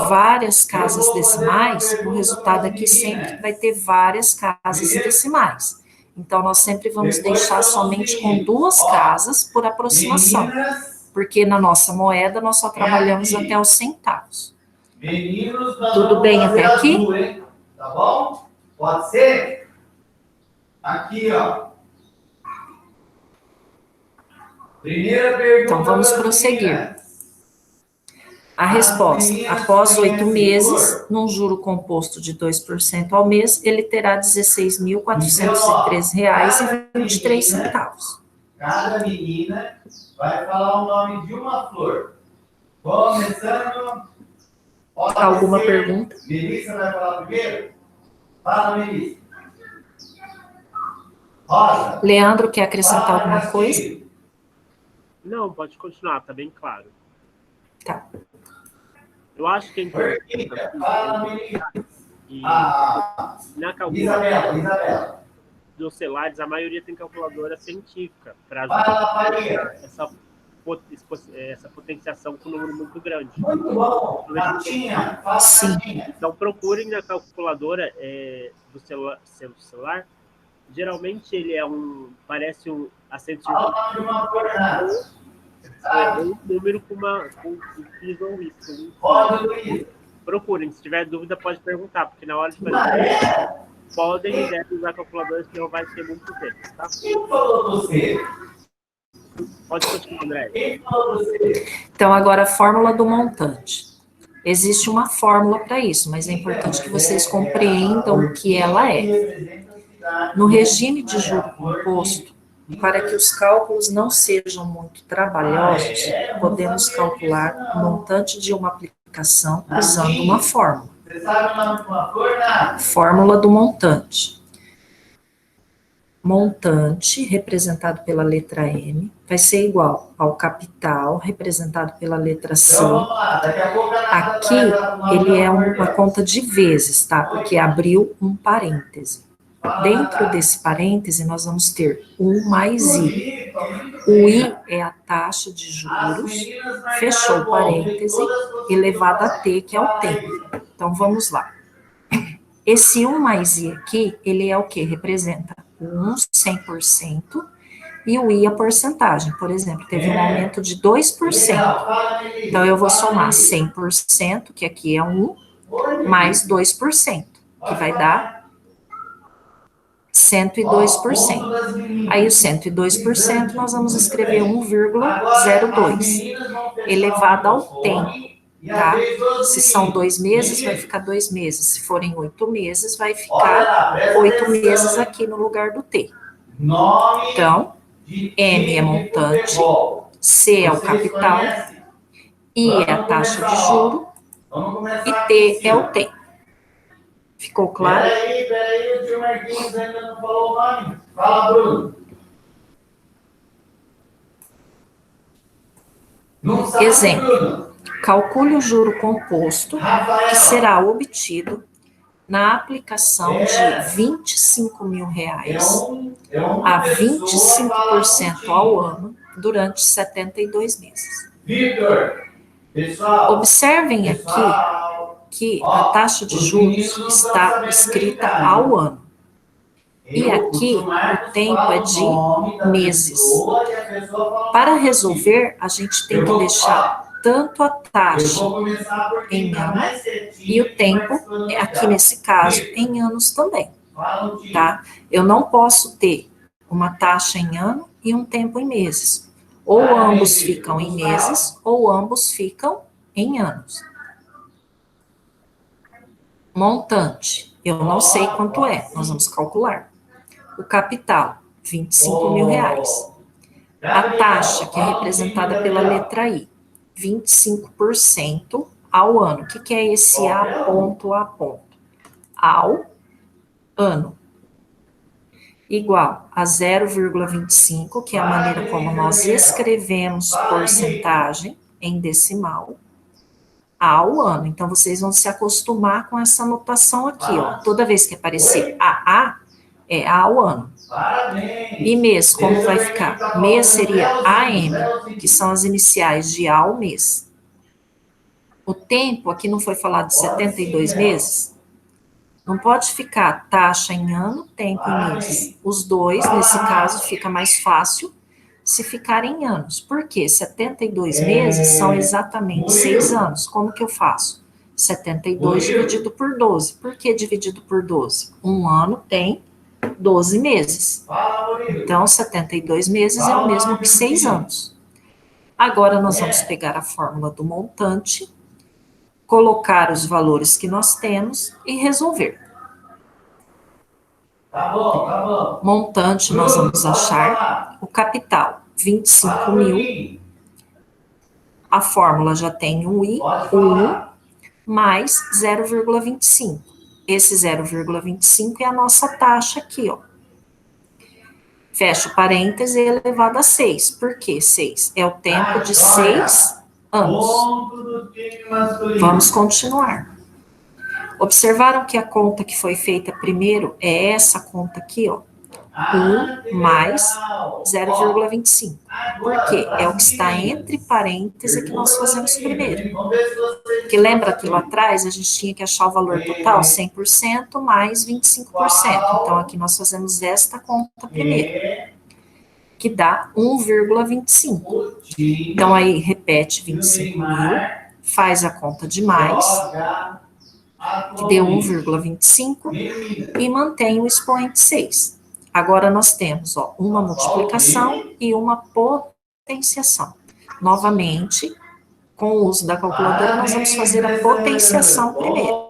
várias casas decimais, o resultado aqui sempre vai ter várias casas decimais. Então, nós sempre vamos deixar somente com 2 casas por aproximação, porque na nossa moeda nós só trabalhamos até os centavos. Tudo bem até aqui? Tá bom? Pode ser? Aqui, ó. Primeira pergunta. Então, vamos prosseguir. A resposta, após 8 meses, num juro composto de 2% ao mês, ele terá R$ 16.403,23. Cada menina vai falar o nome de uma flor. Começando... Alguma pergunta? Melissa vai falar primeiro? Fala, Melissa. Rosa. Leandro, quer acrescentar alguma coisa? Não, pode continuar, tá bem claro. Tá. Eu acho que é importante. Na calculadora Isabela. dos celulares, a maioria tem calculadora científica para ajudar essa potenciação com um número muito grande. Muito bom. Natinha, sim. Então, procurem na calculadora do celular. Geralmente, ele parece um acento um número com X ou Y. Procurem. Se tiver dúvida, pode perguntar, porque na hora de fazer podem e devem usar calculadoras que não vai ter muito tempo, tá? Quem falou você? Pode continuar, André. Quem falou você? Então, agora a fórmula do montante. Existe uma fórmula para isso, mas é importante que vocês compreendam o que ela é. No regime de juro composto, para que os cálculos não sejam muito trabalhosos, podemos calcular o montante de uma aplicação usando uma fórmula. Você sabe o nome de uma flor, Nath? Fórmula do montante. Montante, representado pela letra M, vai ser igual ao capital, representado pela letra C. Aqui, ele é uma conta de vezes, tá? Porque abriu um parêntese. Dentro desse parêntese, nós vamos ter 1 mais I. O I é a taxa de juros, fechou o parêntese, elevado a T, que é o tempo. Então, vamos lá. Esse 1 mais I aqui, ele é o que? Representa o 1, 100%, e o I a porcentagem. Por exemplo, teve um aumento de 2%. Então, eu vou somar 100%, que aqui é 1, mais 2%, que vai dar 102%. Aí, o 102%, nós vamos escrever 1,02, elevado ao tempo, tá? Se são 2 meses, vai ficar 2 meses. Se forem 8 meses, vai ficar 8 meses aqui no lugar do T. Então, M é montante, C é o capital, I é a taxa de juro e T é o tempo. Ficou claro? Peraí, o tio Marquinhos ainda não falou o nome. Fala, Bruno. Não sabe, Exemplo. Bruno. Calcule o juro composto que será obtido na aplicação de 25 mil reais a 25% ao ano durante 72 meses. Vitor, pessoal. Observem aqui que a taxa de juros está escrita ao ano. E aqui o tempo é de meses. Para resolver, a gente tem que deixar tanto a taxa em ano e o tempo, aqui nesse caso, em anos também, tá? Eu não posso ter uma taxa em ano e um tempo em meses. Ou ambos ficam em meses, ou ambos ficam em anos. Montante, eu não sei quanto é, nós vamos calcular. O capital, 25 mil reais. A taxa, que é representada pela letra I, 25% ao ano. O que é esse A ponto A ponto? Ao ano. Igual a 0,25, que é a maneira como nós escrevemos porcentagem em decimal, ao ano. Então, vocês vão se acostumar com essa notação aqui, ó. Toda vez que aparecer AA, é ao ano. E mês, como vai ficar? Mês seria AM, que são as iniciais de ao mês. O tempo, aqui não foi falado de 72 meses? Não pode ficar taxa em ano, tempo em meses. Os dois, nesse caso, fica mais fácil se ficarem em anos. Por quê? 72 meses são exatamente 6 anos. Como que eu faço? 72 dividido por 12. Por que dividido por 12? Um ano tem 12 meses. Então, 72 meses é o mesmo que 6 anos. Agora, nós vamos pegar a fórmula do montante, colocar os valores que nós temos e resolver. Tá bom. Montante, nós vamos achar o capital, 25 mil. A fórmula já tem um I, 1, mais 0,25. Esse 0,25 é a nossa taxa aqui, ó. Fecha o parêntese elevado a 6. Por que 6? É o tempo de 6 anos. Vamos continuar. Observaram que a conta que foi feita primeiro é essa conta aqui, ó. 1 mais 0,25. Por quê? É o que está entre parênteses que nós fazemos primeiro. Porque lembra que lá atrás a gente tinha que achar o valor total, 100% mais 25%. Então, aqui nós fazemos esta conta primeiro, que dá 1,25. Então, aí repete 25 mil, faz a conta de mais, que deu 1,25, e mantém o expoente 6. Agora, nós temos, ó, uma multiplicação e uma potenciação. Novamente, com o uso da calculadora, nós vamos fazer a potenciação primeiro.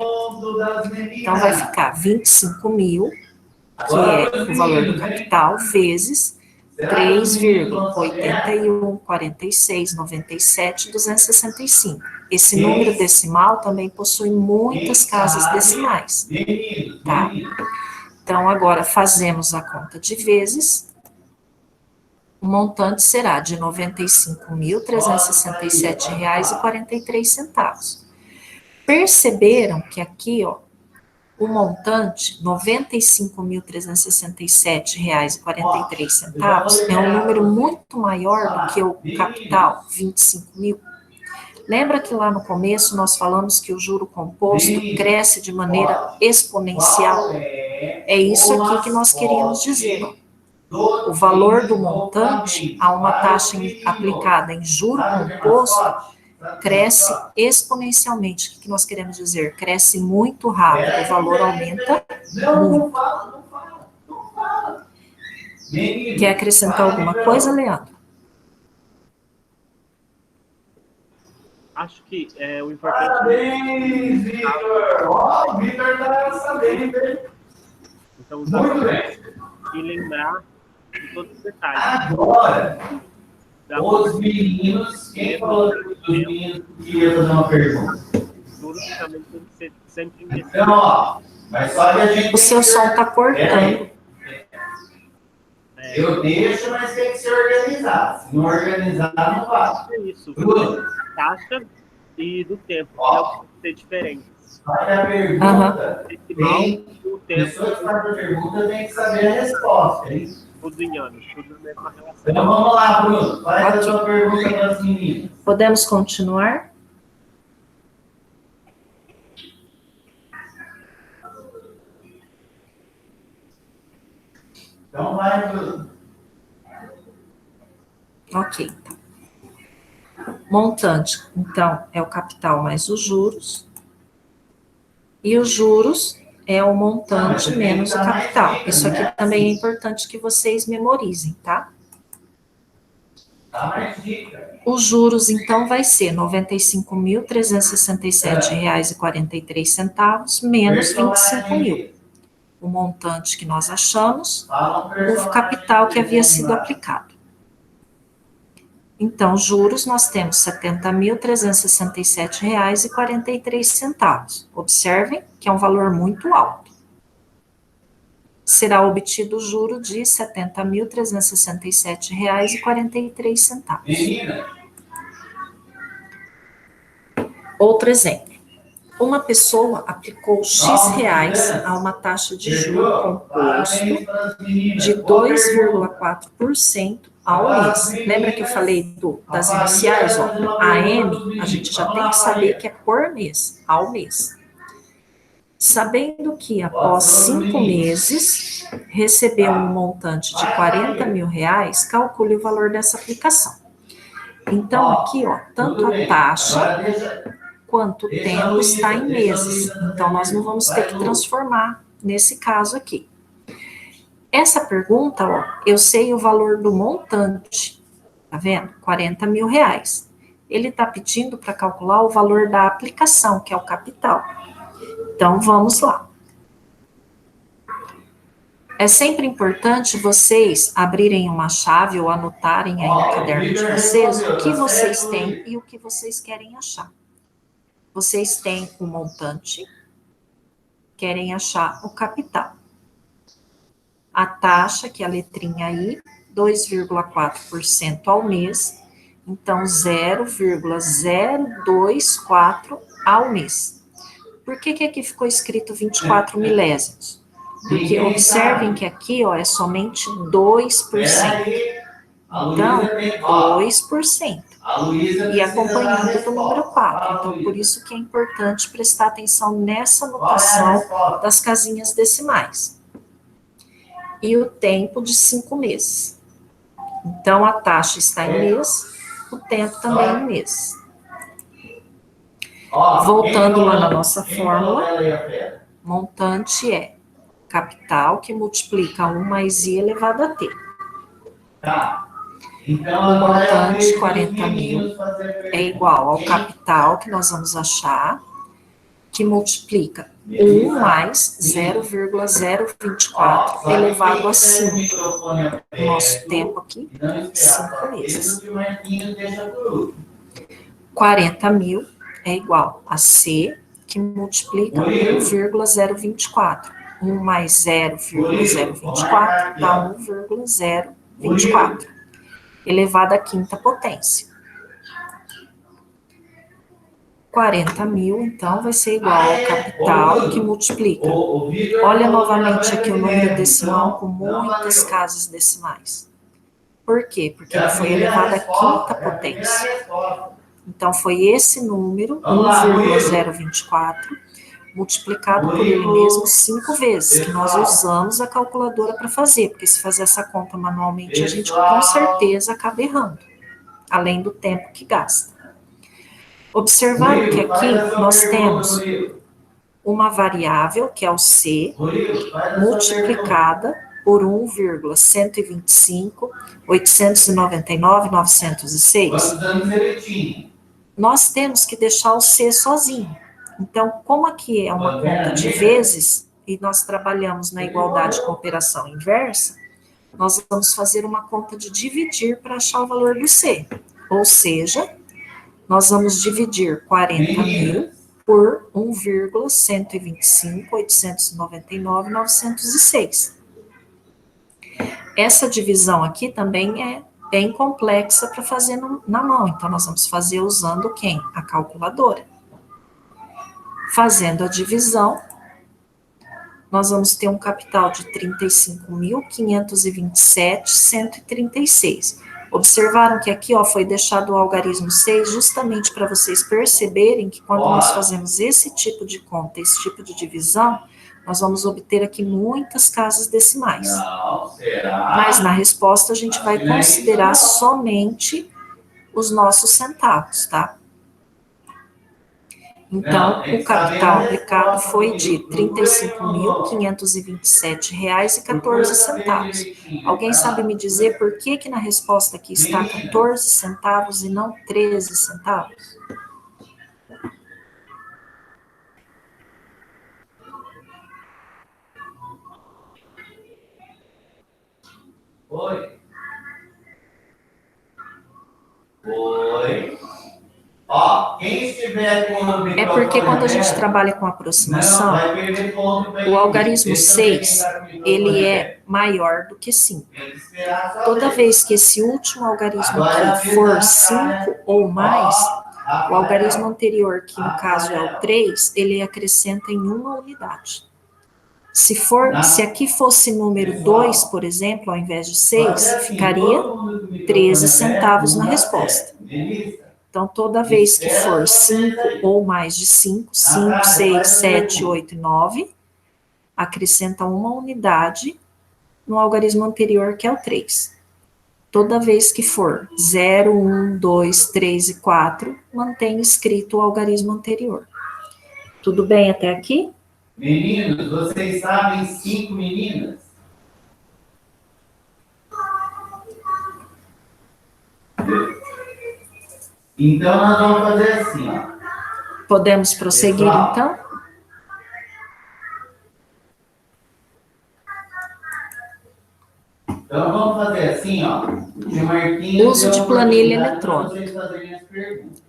Então, vai ficar 25 mil, que é o valor do capital, vezes 3,81, 46, 97, 265. Esse número decimal também possui muitas casas decimais, tá? Então, agora fazemos a conta de vezes. O montante será de R$ 95.367,43. Perceberam que aqui, ó, o montante, R$ 95.367,43, é um número muito maior do que o capital, 25 mil. Lembra que lá no começo nós falamos que o juro composto cresce de maneira exponencial? É isso aqui que nós queríamos dizer, ó. O valor do montante a uma taxa aplicada em juro composto cresce exponencialmente. O que nós queremos dizer? Cresce muito rápido, o valor aumenta muito. Quer acrescentar alguma coisa, Leandro? Acho que o importante... Parabéns, Vitor! Ó, o Vitor tá sabendo, hein? Então, muito bem. E lembrar de todos os detalhes. Agora, os meninos, quem falou Meninos queria fazer uma pergunta. Juros também tem que ser sempre investido. Então, ó, mas só que a gente... O seu som está cortando. Eu deixo, mas tem que se organizar. Se não organizar, não vai. É isso. Da taxa e do tempo. Ó, que ser diferente. Faz a pergunta. Tem, o a pessoa que faz a pergunta tem que saber a resposta, hein? Tudo em anos, tudo na mesma relação. Então vamos lá, Bruno. Faz a sua pergunta para as meninas. Podemos continuar? Então vai, Bruno. Ok. Montante, então, é o capital mais os juros. E os juros é o montante menos o capital. Isso aqui também é importante que vocês memorizem, tá? Os juros, então, vai ser R$ 95.367,43 menos R$ 25.000. O montante que nós achamos, o capital que havia sido aplicado. Então, juros, nós temos R$ 70.367,43. Observem que é um valor muito alto. Será obtido o juro de R$ 70.367,43. Outro exemplo. Uma pessoa aplicou X reais a uma taxa de juro composto de 2,4% ao mês. Lembra que eu falei das iniciais? Ó, a M, a gente já tem que saber que é por mês, ao mês. Sabendo que após 5 meses recebeu um montante de R$ 40.000, calcule o valor dessa aplicação. Então, aqui, ó, tanto a taxa quanto o tempo está em meses. Então, nós não vamos ter que transformar nesse caso aqui. Essa pergunta, ó, eu sei o valor do montante, tá vendo? R$ 40.000. Ele está pedindo para calcular o valor da aplicação, que é o capital. Então, vamos lá. É sempre importante vocês abrirem uma chave ou anotarem aí no caderno de vocês o que vocês têm e o que vocês querem achar. Vocês têm o montante, querem achar o capital. A taxa, que é a letrinha I, 2,4% ao mês, então 0,024 ao mês. Por que aqui ficou escrito 24 milésimos? Porque observem que aqui, ó, é somente 2%. Então, 2%. E acompanhando do número 4. Então, por isso que é importante prestar atenção nessa anotação das casinhas decimais. E o tempo de 5 meses. Então, a taxa está em mês, o tempo também em mês. Voltando lá na nossa fórmula, montante é capital que multiplica 1 mais I elevado a T. O montante, 40.000, é igual ao capital que nós vamos achar, que multiplica 1 mais 0,024 elevado a 5. Nosso tempo aqui, 5 meses. 40.000 é igual a C, que multiplica 1,024. 1 mais 0,024 dá 1,024, elevado à quinta potência. 40.000, então, vai ser igual ao capital, que multiplica. Olha novamente aqui o número decimal com muitas casas decimais. Por quê? Porque ele foi elevado à quinta potência. Então, foi esse número, 1,024, multiplicado por ele mesmo 5 vezes, que nós usamos a calculadora para fazer, porque se fazer essa conta manualmente, a gente com certeza acaba errando, além do tempo que gasta. Observaram que aqui nós temos uma variável, que é o C, multiplicada por 1,125.899.906. Nós temos que deixar o C sozinho. Então, como aqui é uma conta de vezes, e nós trabalhamos na igualdade com operação inversa, nós vamos fazer uma conta de dividir para achar o valor do C. Ou seja, nós vamos dividir 40 mil por 1,125.899.906. Essa divisão aqui também é bem complexa para fazer na mão, então nós vamos fazer usando quem? A calculadora. Fazendo a divisão, nós vamos ter um capital de 35.527.136. Observaram que aqui, ó, foi deixado o algarismo 6 justamente para vocês perceberem que quando nós fazemos esse tipo de conta, esse tipo de divisão, nós vamos obter aqui muitas casas decimais. Não, será? Mas na resposta a gente vai considerar somente os nossos centavos, tá? Então, o capital aplicado foi de R$ 35.527,14. Alguém sabe me dizer por que na resposta aqui está 14 centavos e não 13 centavos? Oi. Oi. Ó, quem estiver com o microfone É porque quando a gente aberto, trabalha com não aproximação, vai perder ponto pra o algarismo Esse 6, também tá com o microfone ele é aberto. maior do que 5. Tem que esperar só Toda ver. vez que esse último algarismo Agora, aqui for a 5 ou mais, Ó, o algarismo anterior, que no caso é o 3, ele acrescenta em uma unidade. Se aqui fosse número 2, por exemplo, ao invés de 6, ficaria 13 centavos na resposta. Então, toda vez que for 5 ou mais de 5, 5, 6, 7, 8 e 9, acrescenta uma unidade no algarismo anterior, que é o 3. Toda vez que for 0, 1, 2, 3 e 4, mantém escrito o algarismo anterior. Tudo bem até aqui? Meninos, vocês sabem 5 meninas? Então, nós vamos fazer assim, ó. Podemos prosseguir, Pessoal, então? Então, vamos fazer assim, ó. O Marquinhos Uso de deu a planilha oportunidade eletrônica. pra vocês fazerem as perguntas.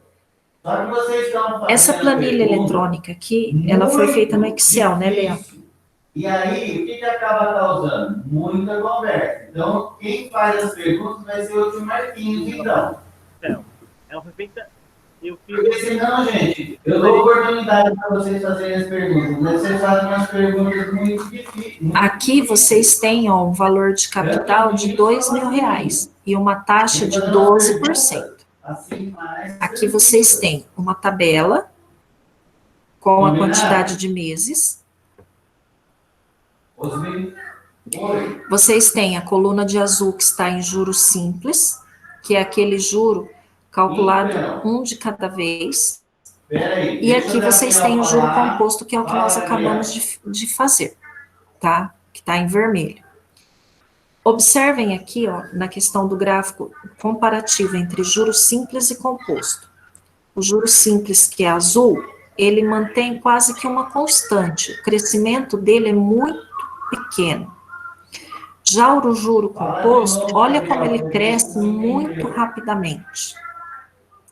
Só que vocês estão fazendo Essa planilha pergunta eletrônica aqui, ela foi feita no muito Excel, né, difícil. Leandro? E aí, o que acaba causando? Muita conversa. Então, quem faz as perguntas vai ser o tio Marquinhos, então. Então, ela foi feita. Eu fiz. Porque senão, gente, eu dou oportunidade para vocês fazerem as perguntas, mas vocês fazem umas perguntas muito difíceis. Aqui vocês têm, ó, um valor de capital de R$2.000 e uma taxa de 12%. Assim, mais... Aqui vocês têm uma tabela com a quantidade de meses. Oi. Vocês têm a coluna de azul que está em juros simples, que é aquele juro calculado um de cada vez. Peraí, E aqui vocês têm o juro composto, que é o que nós acabamos de fazer, tá? Que está em vermelho. Observem aqui, ó, na questão do gráfico comparativo entre juros simples e composto. O juro simples, que é azul, ele mantém quase que uma constante. O crescimento dele é muito pequeno. Já o juro composto, olha como ele cresce muito rapidamente.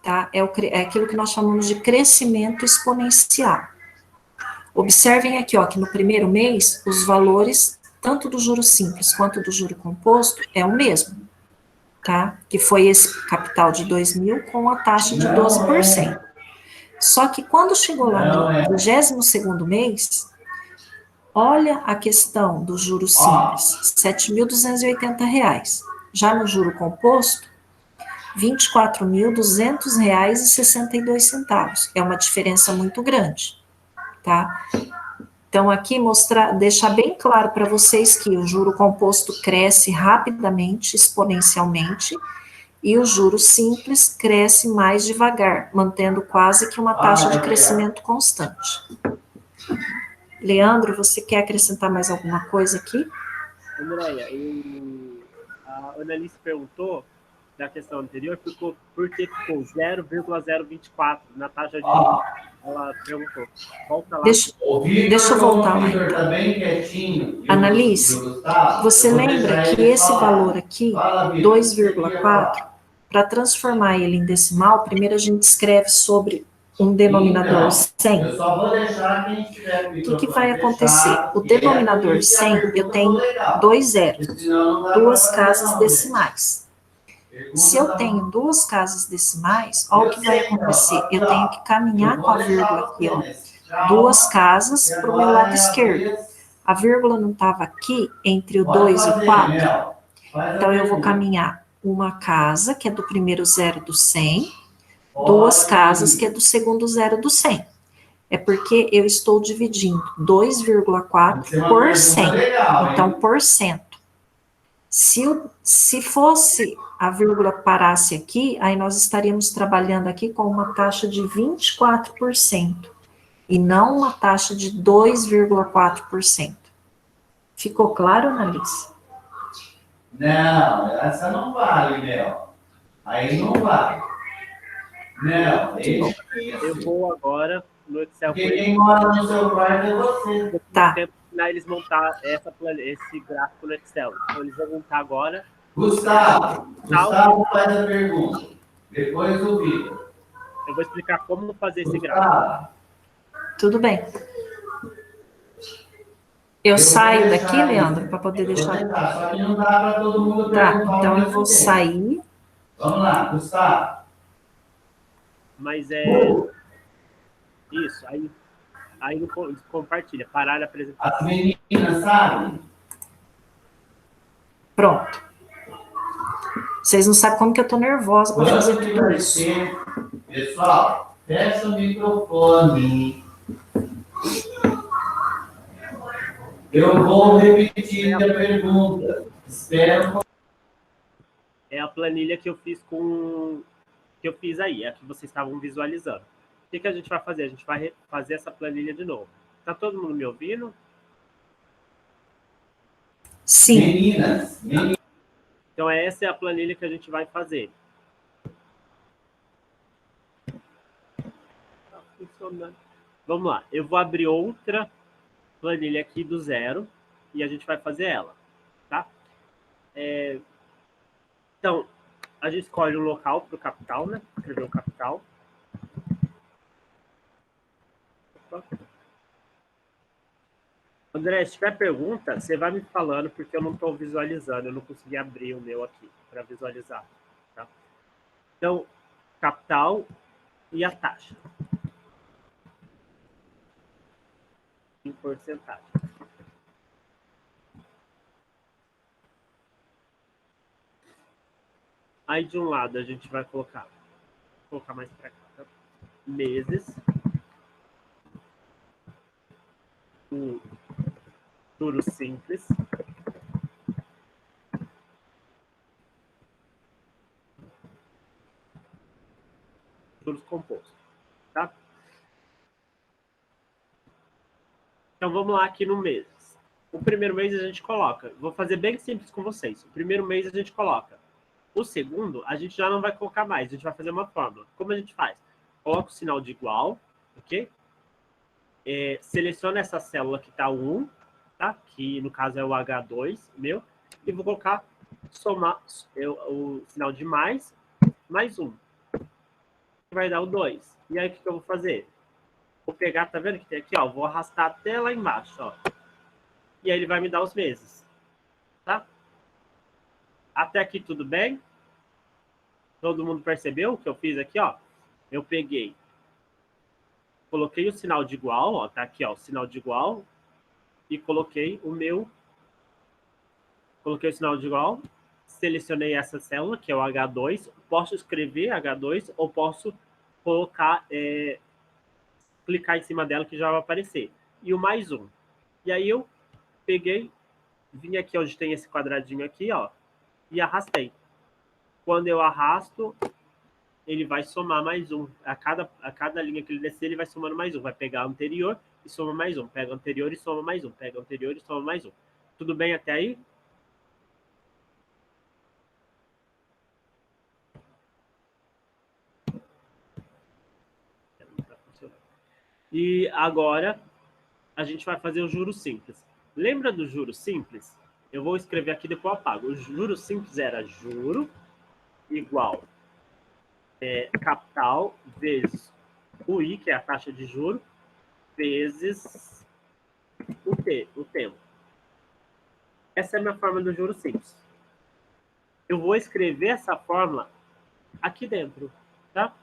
Tá? É aquilo que nós chamamos de crescimento exponencial. Observem aqui, ó, que no primeiro mês, os valores, tanto do juro simples quanto do juro composto, é o mesmo, tá? Que foi esse capital de 2.000 com a taxa de 12%. Só que quando chegou lá no 22º mês, olha a questão do juro simples, R$ 7.280. Já no juro composto, R$ 24.200,62. É uma diferença muito grande, tá? Então, aqui deixar bem claro para vocês que o juro composto cresce rapidamente, exponencialmente, e o juro simples cresce mais devagar, mantendo quase que uma taxa de crescimento constante. Leandro, você quer acrescentar mais alguma coisa aqui? Andréia, a Annalise perguntou, da questão anterior, por que ficou 0,024 na taxa de... Ela perguntou. Volta lá. Deixa eu voltar lá. Tá bem quietinho. Annalise, você lembra que esse valor aqui, 2,4, Para transformar ele em decimal, primeiro a gente escreve sobre um denominador 100. Eu só vou deixar quem tiver O que vai acontecer? O denominador 100, eu tenho 2 zeros, 2 casas decimais. Se eu tenho 2 casas decimais, olha o que vai acontecer. Eu tenho que caminhar com a vírgula aqui, ó, 2 casas para o meu lado esquerdo. A vírgula não estava aqui entre o 2 e o 4? Então, eu vou caminhar uma casa, que é do primeiro zero do 100, 2 casas, que é do segundo zero do 100. É porque eu estou dividindo 2,4 por 100. Então, por cento. Se fosse a vírgula parasse aqui, aí nós estaríamos trabalhando aqui com uma taxa de 24%, e não uma taxa de 2,4%. Ficou claro, Annalise? Não, essa não vale, Mel. Aí não vale. Não, é isso. Eu vou agora no Excel. Porque quem mora no seu quarto é você. Tá. Tempo ensinar eles montar esse gráfico no Excel. Então, eles vão montar agora. Gustavo faz a pergunta. Depois o Vitor. Eu vou explicar como fazer esse gráfico. Tudo bem. Eu saio daqui, Leandro, para poder deixar. Só que não dá para todo mundo Tá, perguntar. então eu vou sair. Vamos lá, Gustavo. Mas isso, aí não compartilha, parar a apresentação. As meninas sabem? Pronto. Vocês não sabem como que eu tô nervosa para fazer tudo isso. Pessoal, fecha o microfone. Eu vou repetir a pergunta. Espero. É a planilha que eu fiz aí, é a que vocês estavam visualizando. O que a gente vai fazer? A gente vai fazer essa planilha de novo. Tá todo mundo me ouvindo? Sim. Meninas. Então, essa é a planilha que a gente vai fazer. Tá funcionando. Vamos lá. Eu vou abrir outra planilha aqui do zero e a gente vai fazer ela, tá? Então, a gente escolhe um local para o capital, né? Escrever o capital. André, se tiver pergunta, você vai me falando, porque eu não estou visualizando, eu não consegui abrir o meu aqui para visualizar. Tá? Então, capital e a taxa. Em porcentagem. Aí, de um lado, a gente vai colocar, vou colocar mais para cá, tá? Meses. O juros simples. Juros compostos, tá? Então, vamos lá aqui no mês. O primeiro mês a gente coloca, vou fazer bem simples com vocês. O primeiro mês a gente coloca. O segundo, a gente já não vai colocar mais, a gente vai fazer uma fórmula. Como a gente faz? Coloca o sinal de igual, ok? Seleciona essa célula que está 1, tá? Que no caso é o H2 meu, e vou colocar somar o sinal de mais 1. Vai dar o 2. E aí o que eu vou fazer? Vou pegar, tá vendo que tem aqui, ó? Vou arrastar até lá embaixo, ó. E aí ele vai me dar os meses, tá? Até aqui tudo bem? Todo mundo percebeu o que eu fiz aqui, ó? Eu peguei, coloquei o sinal de igual, ó, tá aqui, ó, o sinal de igual, e coloquei o sinal de igual, selecionei essa célula, que é o H2, posso escrever H2 ou posso colocar, clicar em cima dela que já vai aparecer. E o mais 1. E aí eu peguei, vim aqui onde tem esse quadradinho aqui, ó, e arrastei. Quando eu arrasto, ele vai somar mais 1. A cada linha que ele descer, ele vai somando mais 1. Vai pegar o anterior e soma mais 1. Pega o anterior e soma mais 1. Pega o anterior e soma mais 1. Tudo bem até aí? E agora, a gente vai fazer o juros simples. Lembra do juros simples? Eu vou escrever aqui, depois eu apago. O juros simples era juro igual capital vezes o I, que é a taxa de juros, vezes o tempo. Essa é a minha fórmula do juro simples. Eu vou escrever essa fórmula aqui dentro, tá?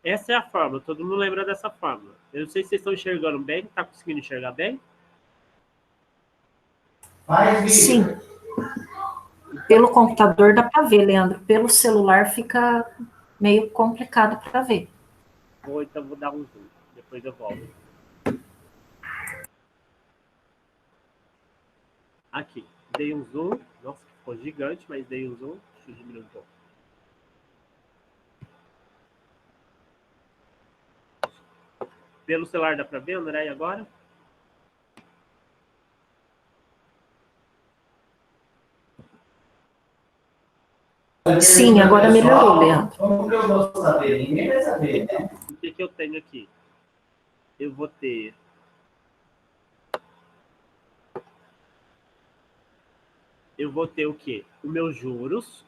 Essa é a fórmula, todo mundo lembra dessa fórmula. Eu não sei se vocês estão enxergando bem, tá conseguindo enxergar bem? Sim. Pelo computador dá para ver, Leandro. Pelo celular fica meio complicado para ver. Então vou dar um zoom, depois eu volto. Aqui, dei um zoom. Nossa, ficou gigante, mas dei um zoom. Deixa eu diminuir um pouco. Pelo celular dá para ver, André, agora? Sim, agora melhorou, Leandro. Como que eu vou saber? Ninguém vai saber, né? O que eu tenho aqui? Eu vou ter o quê? O meu juros.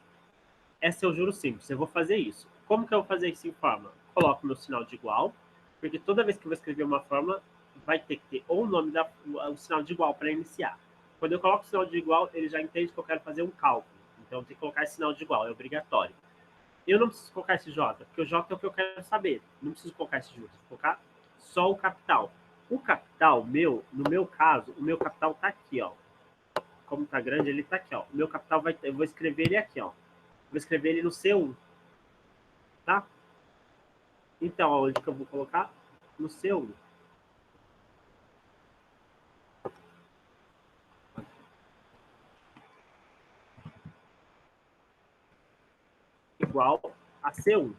Esse é o juro simples. Eu vou fazer isso. Como que eu vou fazer isso em fórmula? Coloco meu sinal de igual, porque toda vez que eu vou escrever uma fórmula, vai ter que ter ou o nome o sinal de igual para iniciar. Quando eu coloco o sinal de igual, ele já entende que eu quero fazer um cálculo. Então, eu tenho que colocar esse sinal de igual, é obrigatório. Eu não preciso colocar esse J, porque o J é o que eu quero saber. Não preciso colocar esse juros, vou colocar só o capital. O capital meu, no meu caso, o meu capital está aqui, ó. Como está grande, ele está aqui, ó. O meu capital eu vou escrever ele aqui, ó. Vou escrever ele no C1, tá? Então, onde que eu vou colocar? No C1. Igual a C1.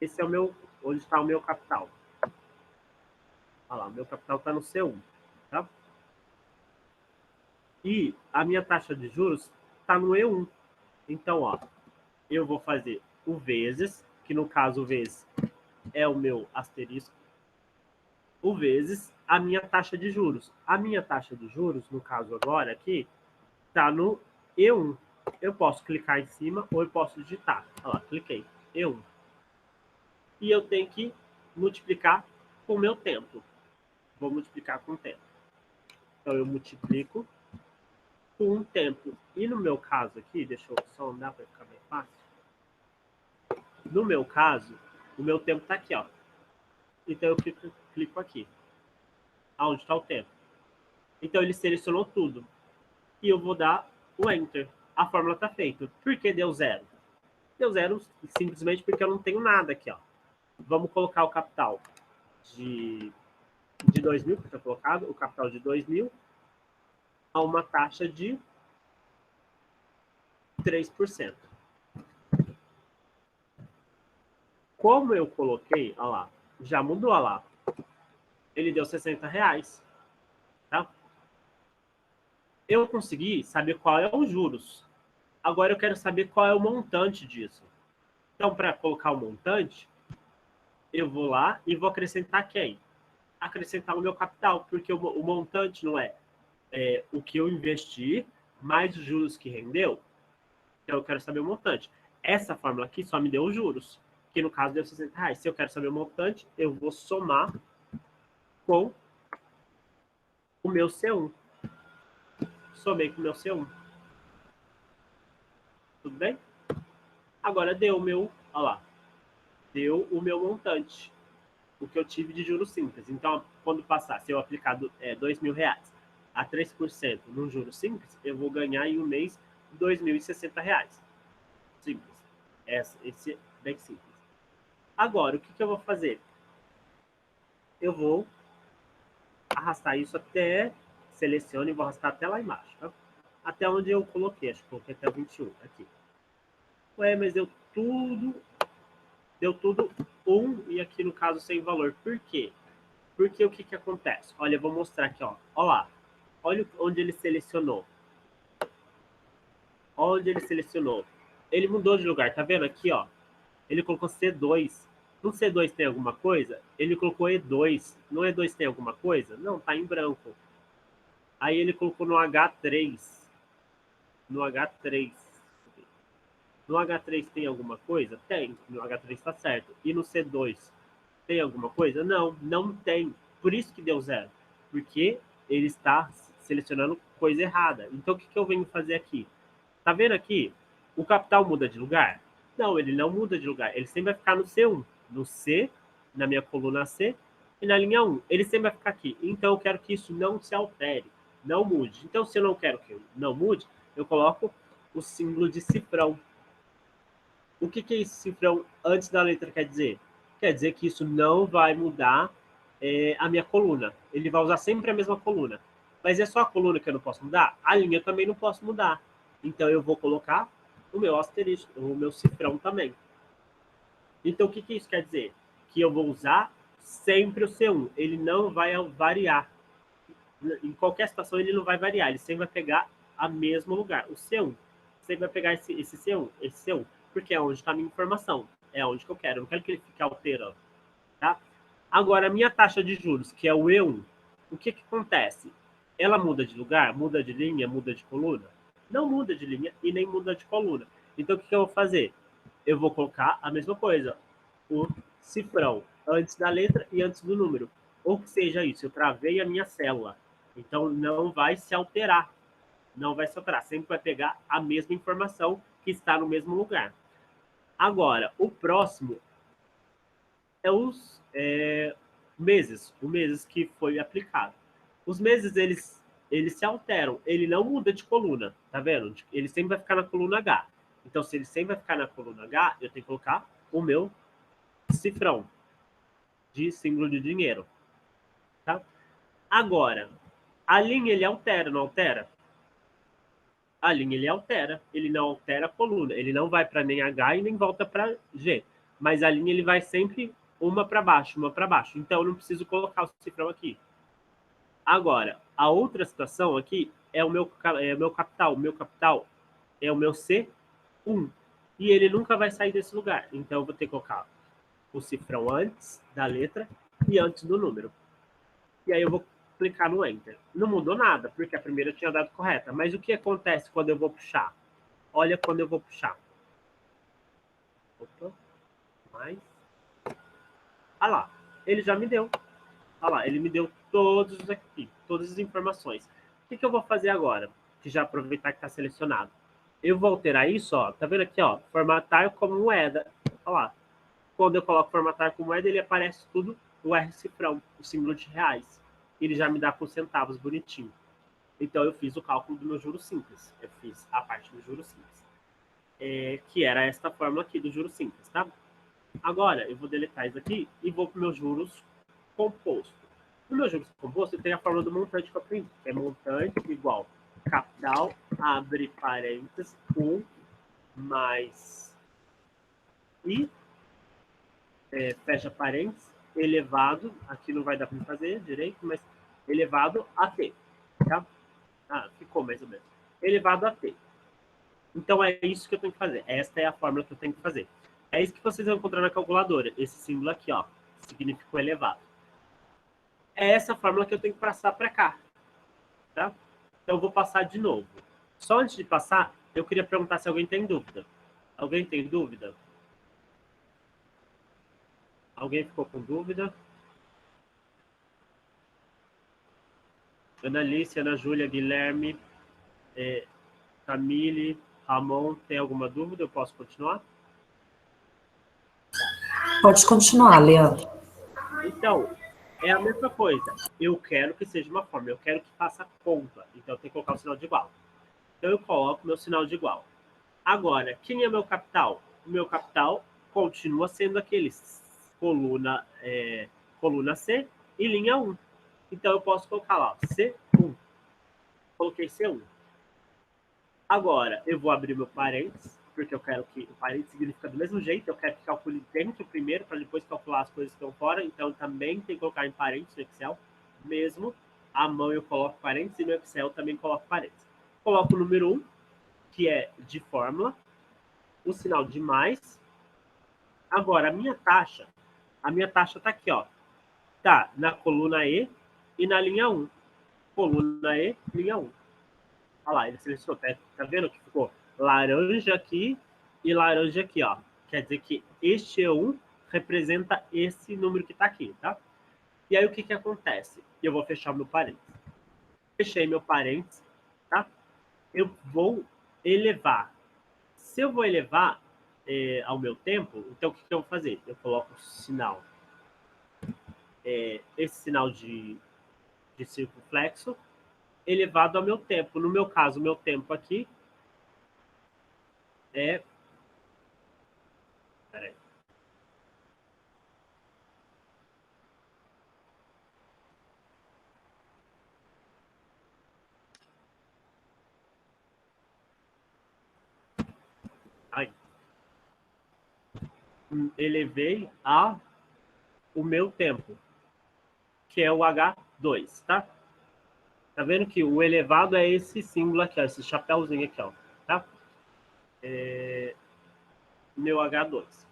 Esse é o meu, onde está o meu capital. Olha lá, o meu capital está no C1, tá? E a minha taxa de juros está no E1. Então, ó, eu vou fazer o vezes, que no caso o vezes é o meu asterisco, o vezes a minha taxa de juros. A minha taxa de juros, no caso agora aqui, está no E1. Eu posso clicar em cima ou eu posso digitar. Olha lá, cliquei. E1. E eu tenho que multiplicar com o meu tempo. Vou multiplicar com o tempo. Então, eu multiplico com um tempo. E no meu caso aqui, deixa eu só andar para ficar bem fácil. No meu caso, o meu tempo está aqui, ó. Então, eu clico aqui. Onde está o tempo. Então, ele selecionou tudo. E eu vou dar o Enter. A fórmula está feita. Por que deu zero? Deu zero simplesmente porque eu não tenho nada aqui, ó. Vamos colocar o capital de 2.000, que está colocado, o capital de 2.000, a uma taxa de 3%. Como eu coloquei, olha lá, já mudou, olha lá. Ele deu R$60, tá? Eu consegui saber qual é os juros. Agora eu quero saber qual é o montante disso. Então, para colocar o montante, eu vou lá e vou acrescentar quem? Acrescentar o meu capital, porque o montante não é o que eu investi, mais os juros que rendeu. Então, eu quero saber o montante. Essa fórmula aqui só me deu os juros, que no caso deu R$60. Se eu quero saber o montante, eu vou somar com o meu C1. Somei com o meu C1. Tudo bem? Agora deu o meu, olha lá, deu o meu montante, o que eu tive de juros simples. Então, quando passar, se eu aplicar R$2.000 a 3% no juros simples, eu vou ganhar em um mês R$2.060. Simples. Esse é bem simples. Agora, o que eu vou fazer? Eu vou arrastar isso até, seleciono e vou arrastar até lá embaixo, tá? Até onde eu coloquei, acho que coloquei até 21, aqui. Ué, mas deu tudo 1 e aqui no caso sem valor. Por quê? Porque o que acontece? Olha, eu vou mostrar aqui, ó. Olha lá. Olha onde ele selecionou. Olha onde ele selecionou. Ele mudou de lugar, tá vendo aqui, ó? Ele colocou C2. No C2 tem alguma coisa? Ele colocou E2. No E2 tem alguma coisa? Não, tá em branco. Aí ele colocou no H3. No H3. No H3 tem alguma coisa? Tem. No H3 está certo. E no C2 tem alguma coisa? Não, não tem. Por isso que deu 0. Porque ele está selecionando coisa errada. Então, o que eu venho fazer aqui? Tá vendo aqui? O capital muda de lugar? Não, ele não muda de lugar. Ele sempre vai ficar no C1. No C, na minha coluna C, e na linha 1. Ele sempre vai ficar aqui. Então, eu quero que isso não se altere. Não mude. Então, se eu não quero que não mude, eu coloco o símbolo de cifrão. O que é esse cifrão antes da letra quer dizer? Quer dizer que isso não vai mudar a minha coluna. Ele vai usar sempre a mesma coluna. Mas é só a coluna que eu não posso mudar? A linha eu também não posso mudar. Então, eu vou colocar o meu asterisco, o meu cifrão também. Então, o que isso quer dizer? Que eu vou usar sempre o C1. Ele não vai variar. Em qualquer situação, ele não vai variar. Ele sempre vai pegar o mesmo lugar. O C1. Sempre vai pegar esse C1. Esse C1. Porque é onde está a minha informação. É onde que eu quero. Eu não quero que ele fique alterando. Tá? Agora, a minha taxa de juros, que é o E1, o que acontece? Ela muda de lugar, muda de linha, muda de coluna? Não muda de linha e nem muda de coluna. Então, o que eu vou fazer? Eu vou colocar a mesma coisa, o cifrão, antes da letra e antes do número. Ou que seja isso, eu travei a minha célula. Então, não vai se alterar. Não vai se alterar. Sempre vai pegar a mesma informação que está no mesmo lugar. Agora, o próximo é os meses. Os meses que foi aplicado. Os meses, eles se alteram. Ele não muda de coluna, tá vendo? Ele sempre vai ficar na coluna H. Então, se ele sempre vai ficar na coluna H, eu tenho que colocar o meu cifrão de símbolo de dinheiro. Tá? Agora, a linha ele altera, não altera? A linha ele altera. Ele não altera a coluna. Ele não vai para nem H e nem volta para G. Mas a linha ele vai sempre uma para baixo, uma para baixo. Então, eu não preciso colocar o cifrão aqui. Agora, a outra situação aqui é o meu capital. O meu capital é o meu C1. E ele nunca vai sair desse lugar. Então, eu vou ter que colocar o cifrão antes da letra e antes do número. E aí eu vou clicar no Enter. Não mudou nada, porque a primeira eu tinha dado correta. Mas o que acontece quando eu vou puxar? Olha quando eu vou puxar. Opa, mais. Ah lá, ele já me deu. Ah lá, ele me deu todos aqui, todas as informações. O que eu vou fazer agora? Que já aproveitar que está selecionado. Eu vou alterar isso, ó. Tá vendo aqui, ó? Formatar como moeda. Olha lá. Quando eu coloco formatar como moeda, ele aparece tudo o R cifrão, o símbolo de reais. Ele já me dá com centavos bonitinho. Então, eu fiz o cálculo do meu juro simples. Eu fiz a parte do juro simples. Que era esta fórmula aqui do juro simples, tá? Agora, eu vou deletar isso aqui e vou para os meus juros composto. No meu juros composto, eu tenho a fórmula do montante que eu aprendi, que é montante igual capital, abre parênteses, 1 mais I, fecha parênteses, elevado, aqui não vai dar para fazer direito, mas elevado a T, tá? Ficou mais ou menos. Elevado a T. Então, é isso que eu tenho que fazer. Esta é a fórmula que eu tenho que fazer. É isso que vocês vão encontrar na calculadora. Esse símbolo aqui, ó, significa o elevado. É essa fórmula que eu tenho que passar para cá. Tá? Então, eu vou passar de novo. Só antes de passar, eu queria perguntar se alguém tem dúvida. Alguém tem dúvida? Alguém ficou com dúvida? Ana Alice, Ana Júlia, Guilherme, Camille, Ramon, tem alguma dúvida? Eu posso continuar? Pode continuar, Leandro. Então, é a mesma coisa. Eu quero que seja uma forma, eu quero que faça conta. Então, eu tenho que colocar o sinal de igual. Então, eu coloco meu sinal de igual. Agora, quem é meu capital? O meu capital continua sendo aquele coluna C e linha 1. Então, eu posso colocar lá, C1. Coloquei C1. Agora, eu vou abrir meu parênteses, porque eu quero que o parênteses significa do mesmo jeito, eu quero que calcule dentro primeiro, para depois calcular as coisas que estão fora, então também tem que colocar em parênteses no Excel, mesmo à mão eu coloco parênteses e no Excel também coloco parênteses. Coloco o número 1, que é de fórmula, o sinal de mais. Agora, a minha taxa está aqui, ó, tá na coluna E e na linha 1. Coluna E, linha 1. Olha lá, ele selecionou, tá vendo que ficou laranja aqui E laranja aqui, ó. Quer dizer que este E1 representa esse número que está aqui, tá? E aí o que acontece? Eu vou fechar meu parênteses. Fechei meu parênteses, tá? Eu vou elevar. Se eu vou elevar ao meu tempo, então o que eu vou fazer? Eu coloco o sinal, esse sinal de circunflexo elevado ao meu tempo. No meu caso, o meu tempo aqui é... Peraí. Aí. Elevei o meu tempo, que é o H2, tá? Tá vendo que o elevado é esse símbolo aqui, ó, esse chapéuzinho aqui, ó, tá? Meu H2.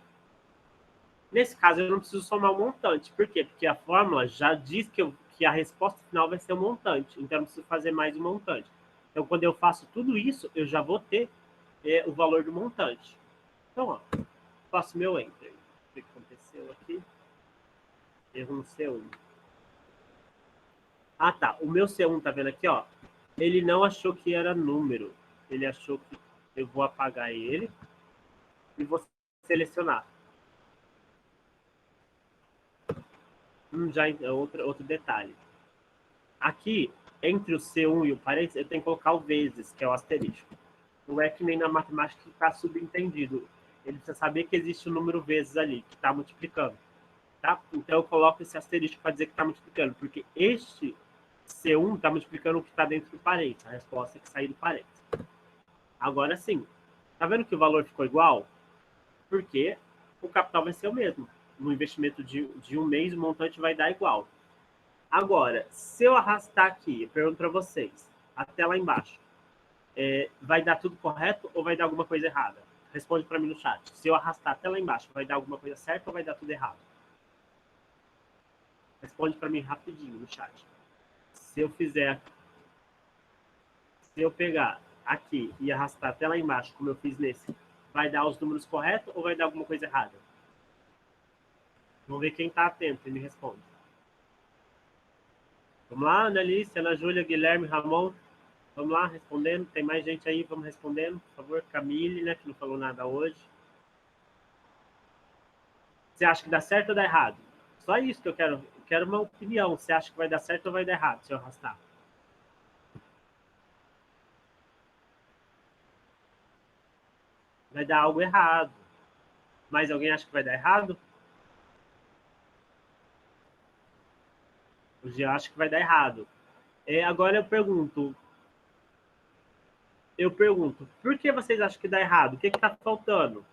Nesse caso, eu não preciso somar o montante. Por quê? Porque a fórmula já diz que a resposta final vai ser o montante. Então, eu não preciso fazer mais o montante. Então, quando eu faço tudo isso, eu já vou ter o valor do montante. Então, ó, faço meu Enter. O que aconteceu aqui? Erro no C1. Ah, tá. O meu C1, tá vendo aqui, ó? Ele não achou que era número. Ele achou que eu vou apagar ele e vou selecionar. Já é outro detalhe. Aqui, entre o C1 e o parênteses, eu tenho que colocar o vezes, que é o asterisco. Não é que nem na matemática que está subentendido. Ele precisa saber que existe o número vezes ali, que está multiplicando. Tá? Então, eu coloco esse asterisco para dizer que está multiplicando, porque este C1 está multiplicando o que está dentro do parênteses. A resposta é que sair do parênteses. Agora sim. Tá vendo que o valor ficou igual? Porque o capital vai ser o mesmo. No investimento de um mês, o montante vai dar igual. Agora, se eu arrastar aqui, eu pergunto para vocês, até lá embaixo, vai dar tudo correto ou vai dar alguma coisa errada? Responde para mim no chat. Se eu arrastar até lá embaixo, vai dar alguma coisa certa ou vai dar tudo errado? Responde para mim rapidinho no chat. Se eu pegar aqui e arrastar até lá embaixo, como eu fiz nesse, vai dar os números corretos ou vai dar alguma coisa errada? Vamos ver quem está atento e me responde. Vamos lá, Ana Alice, Ana Júlia, Guilherme, Ramon. Vamos lá, respondendo. Tem mais gente aí, vamos respondendo, por favor. Camille, né, que não falou nada hoje. Você acha que dá certo ou dá errado? Só isso que eu quero. Eu quero uma opinião. Você acha que vai dar certo ou vai dar errado se eu arrastar? Vai dar algo errado. Mas alguém acha que vai dar errado? O Jean acha que vai dar errado. Agora eu pergunto, por que vocês acham que dá errado? O que está faltando?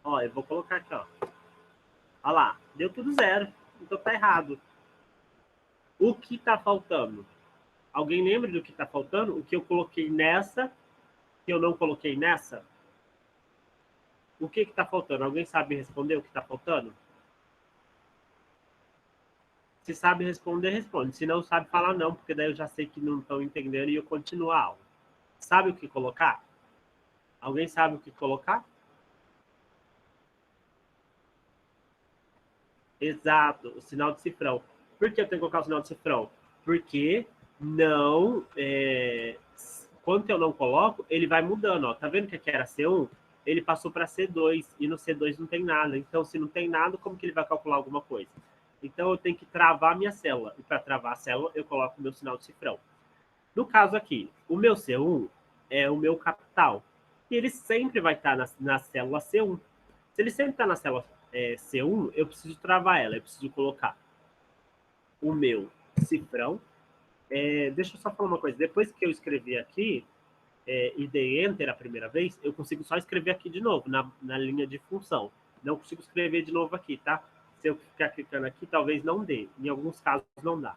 Ó, eu vou colocar aqui, ó. Olha lá, deu tudo zero, então tá errado. O que está faltando? Alguém lembra do que está faltando? O que eu coloquei nessa, que eu não coloquei nessa? O que está faltando? Alguém sabe responder o que está faltando? Se sabe responder, responde. Se não sabe, fala não, porque daí eu já sei que não estão entendendo e eu continuo a aula. Sabe o que colocar? Alguém sabe o que colocar? Exato, o sinal de cifrão. Por que eu tenho que colocar o sinal de cifrão? Porque não... quando eu não coloco, ele vai mudando. Ó. Tá vendo que aqui era C1? Ele passou para C2, e no C2 não tem nada. Então, se não tem nada, como que ele vai calcular alguma coisa? Então, eu tenho que travar a minha célula. E para travar a célula, eu coloco o meu sinal de cifrão. No caso aqui, o meu C1 é o meu capital. E ele sempre vai estar na célula C1. Se ele sempre está na célula C1, eu preciso travar ela. Eu preciso colocar o meu cifrão. Deixa eu só falar uma coisa. Depois que eu escrevi aqui e dei Enter a primeira vez, eu consigo só escrever aqui de novo, na linha de função. Não consigo escrever de novo aqui, tá? Se eu ficar clicando aqui, talvez não dê. Em alguns casos, não dá.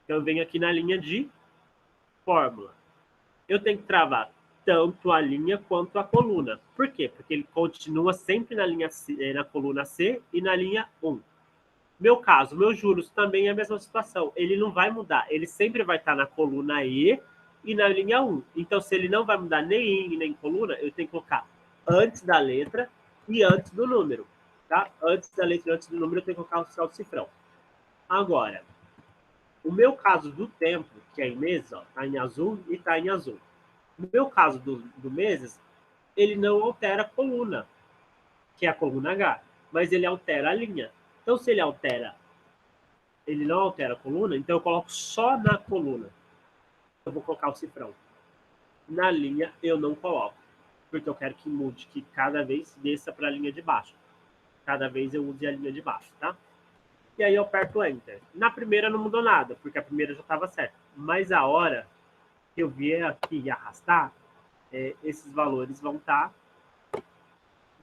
Então, eu venho aqui na linha de fórmula. Eu tenho que travar tanto a linha quanto a coluna. Por quê? Porque ele continua sempre na coluna C e na linha 1. Meu caso, meus juros também é a mesma situação. Ele não vai mudar. Ele sempre vai estar na coluna E e na linha 1. Então, se ele não vai mudar nem em nem coluna, eu tenho que colocar antes da letra e antes do número, tá? Antes da letra e antes do número, eu tenho que colocar o cifrão. Agora, o meu caso do tempo, que é em meses, ó, tá em azul e tá em azul. No meu caso do meses, ele não altera a coluna, que é a coluna H, mas ele altera a linha. Então, se ele não altera a coluna, então eu coloco só na coluna. Eu vou colocar o cifrão. Na linha, eu não coloco, porque eu quero que mude, que cada vez desça para a linha de baixo. Cada vez eu use a linha de baixo, tá? E aí eu aperto Enter. Na primeira não mudou nada, porque a primeira já estava certa. Mas a hora que eu vier aqui e arrastar, esses valores vão estar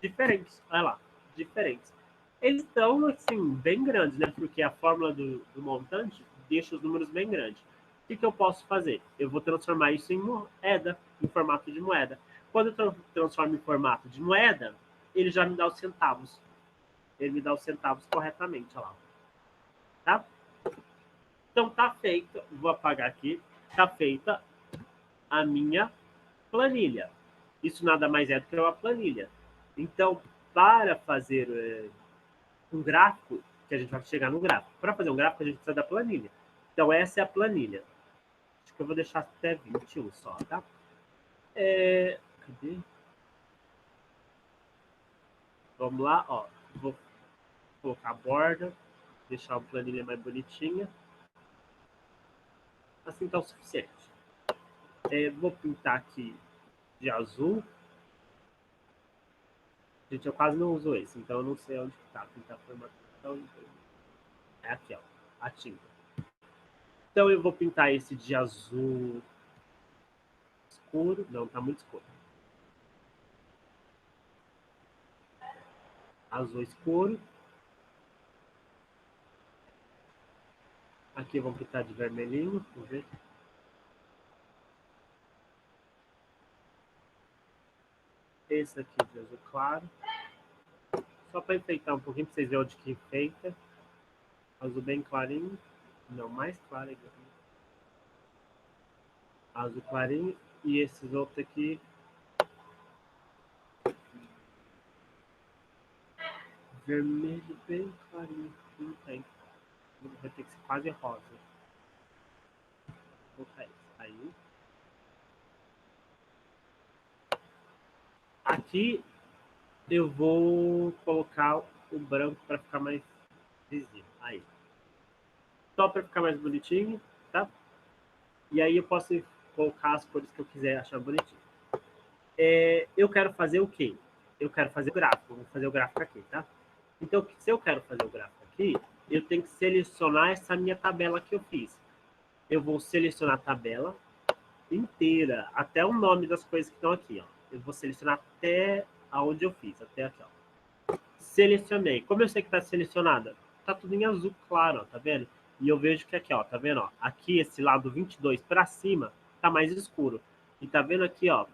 diferentes. Olha lá, diferentes. Eles estão, assim, bem grandes, né? Porque a fórmula do montante deixa os números bem grandes. O que eu posso fazer? Eu vou transformar isso em moeda, em formato de moeda. Quando eu transformo em formato de moeda, ele já me dá os centavos. Ele me dá os centavos corretamente, olha lá. Tá? Então tá feita, vou apagar aqui, tá feita a minha planilha. Isso nada mais é do que uma planilha. Então, para fazer um gráfico, que a gente vai chegar no gráfico. Para fazer um gráfico, a gente precisa da planilha. Então, essa é a planilha. Acho que eu vou deixar até 21 só, tá? Cadê? Vamos lá, ó. Vou colocar a borda, deixar a planilha mais bonitinha. Assim tá o suficiente. Vou pintar aqui de azul. Gente, eu quase não uso esse, então eu não sei onde que tá. Pintar formatação. É aqui, ó. A tinta. Então eu vou pintar esse de azul escuro. Não, tá muito escuro. Azul escuro. Aqui vamos pintar de vermelhinho. Vamos ver. Esse aqui de azul claro. Só para enfeitar um pouquinho, para vocês verem onde que enfeita. Azul bem clarinho. Não, mais claro aqui. Azul clarinho. E esses outros aqui. Vermelho bem clarinho. Não tem. Vai ter que ser quase rosa. Vou colocar isso. Aí. Aqui eu vou colocar o branco para ficar mais visível. Aí. Só para ficar mais bonitinho, tá? E aí eu posso colocar as cores que eu quiser achar bonitinho. Eu quero fazer o quê? Eu quero fazer o gráfico. Vou fazer o gráfico aqui, tá? Então, se eu quero fazer o gráfico aqui, eu tenho que selecionar essa minha tabela que eu fiz. Eu vou selecionar a tabela inteira, até o nome das coisas que estão aqui, ó. Eu vou selecionar até aonde eu fiz, até aqui, ó. Selecionei. Como eu sei que está selecionada? Tá tudo em azul claro, ó, tá vendo? E eu vejo que aqui, ó, tá vendo? Ó, aqui, esse lado 22 para cima, tá mais escuro. E tá vendo aqui, ó,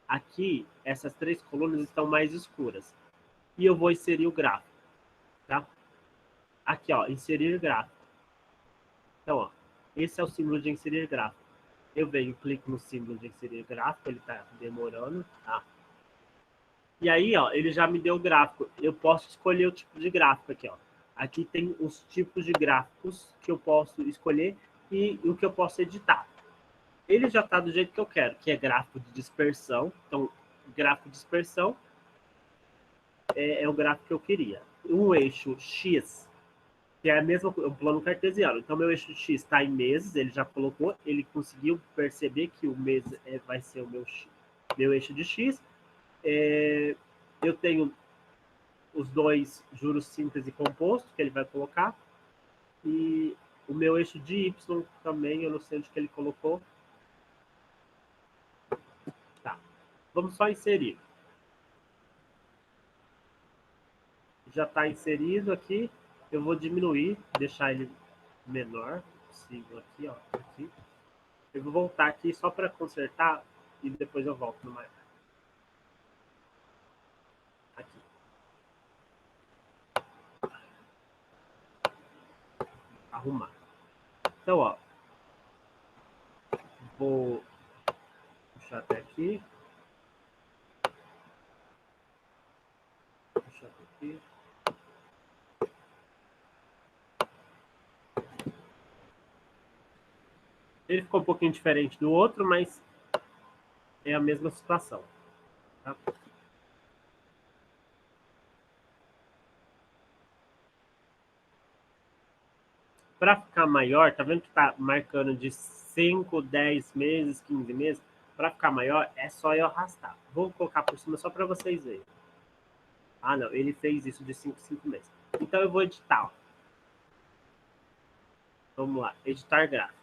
aqui, essas três colunas estão mais escuras. E eu vou inserir o gráfico, tá? Aqui, ó, inserir gráfico. Então, ó, esse é o símbolo de inserir gráfico. Eu venho, clico no símbolo de inserir gráfico, ele tá demorando, tá? E aí, ó, ele já me deu o gráfico. Eu posso escolher o tipo de gráfico aqui, ó. Aqui tem os tipos de gráficos que eu posso escolher e o que eu posso editar. Ele já está do jeito que eu quero, que é gráfico de dispersão. Então, gráfico de dispersão é o gráfico que eu queria. Um eixo X, que é a mesma o plano cartesiano. Então, meu eixo X está em meses, ele já colocou, ele conseguiu perceber que o mês vai ser o meu eixo de X. Eu tenho os dois juros simples e composto, que ele vai colocar. E o meu eixo de Y também, eu não sei onde que ele colocou. Tá. Vamos só inserir. Já está inserido aqui. Eu vou diminuir, deixar ele menor possível aqui, ó. Aqui. Eu vou voltar aqui só para consertar e depois eu volto no maior. Aqui. Arrumar. Então, ó. Vou puxar até aqui. Deixa eu ver aqui. Ele ficou um pouquinho diferente do outro, mas é a mesma situação. Tá? Para ficar maior, tá vendo que tá marcando de 5, 10 meses, 15 meses? Para ficar maior, é só eu arrastar. Vou colocar por cima só para vocês verem. Ah, não, ele fez isso de 5 meses. Então eu vou editar. Ó. Vamos lá, editar gráfico.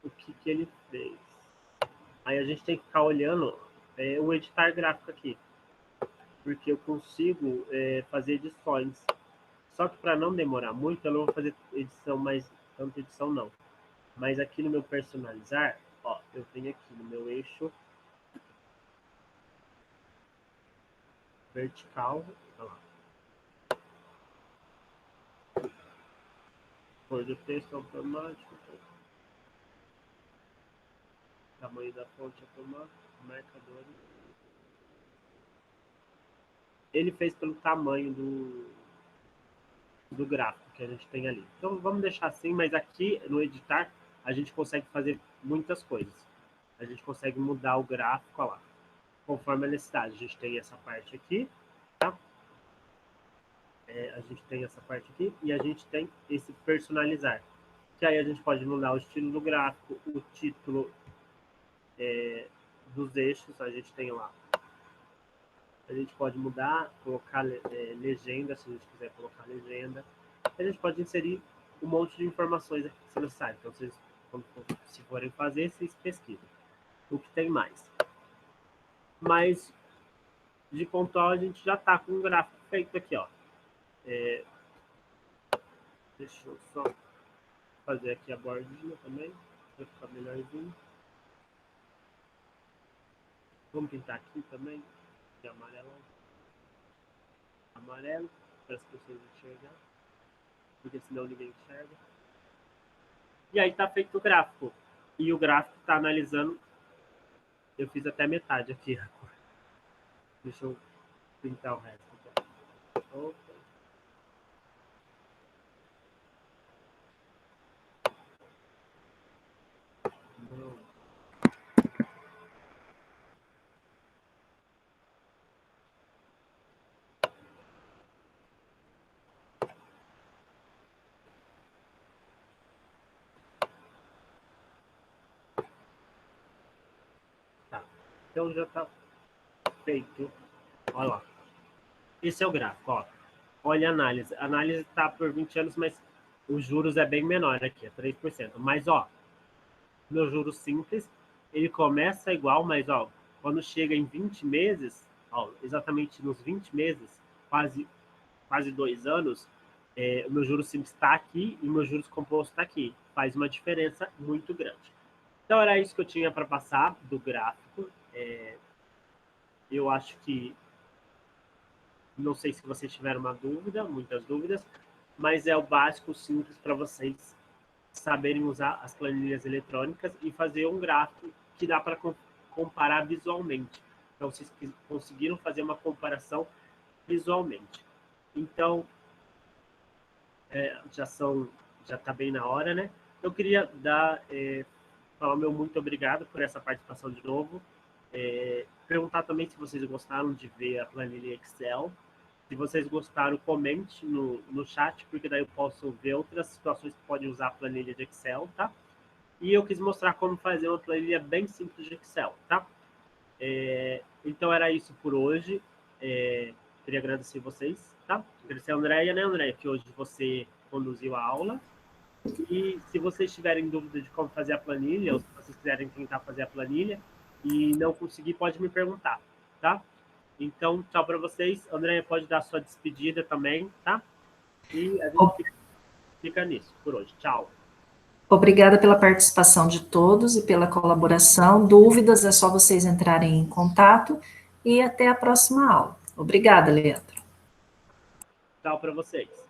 O que ele fez? Aí a gente tem que ficar olhando o editar gráfico aqui. Porque eu consigo fazer edições. Só que para não demorar muito, eu não vou fazer edição mais, tanta edição não. Mas aqui no meu personalizar, ó, eu tenho aqui no meu eixo vertical, olha lá. Cor do texto automático, tamanho da fonte automático, marcadores. Ele fez pelo tamanho do gráfico que a gente tem ali. Então vamos deixar assim, mas aqui no editar a gente consegue fazer muitas coisas. A gente consegue mudar o gráfico, olha lá, conforme a necessidade. A gente tem essa parte aqui, tá? A gente tem essa parte aqui e a gente tem esse personalizar. Que aí a gente pode mudar o estilo do gráfico, o título dos eixos, a gente tem lá. A gente pode mudar, colocar legenda, se a gente quiser colocar legenda. A gente pode inserir um monte de informações aqui que você sabe. Então, vocês, se forem fazer, vocês pesquisam o que tem mais. Mas, de pontual, a gente já está com um gráfico feito aqui, ó. Deixa eu só fazer aqui a bordinha também, para ficar melhorzinho. Vamos pintar aqui também, de amarelo. Amarelo, para as pessoas enxergarem, porque senão ninguém enxerga. E aí está feito o gráfico. E o gráfico está analisando. Eu fiz até metade aqui. Deixa eu pintar o resto. Opa. Tá. Então já está feito. Olha lá. Esse é o gráfico, ó. Olha a análise. A análise está por 20 anos, mas os juros é bem menor aqui, é 3%. Mas, ó, meu juros simples, ele começa igual, mas, ó, quando chega em 20 meses, ó, exatamente nos 20 meses, quase 2 anos, o meu juros simples está aqui e o meu juros composto está aqui. Faz uma diferença muito grande. Então, era isso que eu tinha para passar do gráfico. Eu acho que não sei se vocês tiveram uma dúvida, muitas dúvidas, mas é o básico simples para vocês saberem usar as planilhas eletrônicas e fazer um gráfico que dá para comparar visualmente. Então, vocês conseguiram fazer uma comparação visualmente. Então, já está bem na hora, né? Eu queria falar meu muito obrigado por essa participação de novo. Perguntar também se vocês gostaram de ver a planilha Excel. Se vocês gostaram, comente no chat, porque daí eu posso ver outras situações que podem usar a planilha de Excel, tá? E eu quis mostrar como fazer uma planilha bem simples de Excel, tá? Então era isso por hoje. Queria agradecer vocês, tá? Agradecer a Andréia, né, Andréia, que hoje você conduziu a aula. E se vocês tiverem dúvida de como fazer a planilha, ou se vocês quiserem tentar fazer a planilha e não conseguir, pode me perguntar, tá? Então, tchau para vocês. Andréia, pode dar a sua despedida também, tá? E a gente fica nisso por hoje. Tchau. Obrigada pela participação de todos e pela colaboração. Dúvidas, é só vocês entrarem em contato e até a próxima aula. Obrigada, Leandro. Tchau para vocês.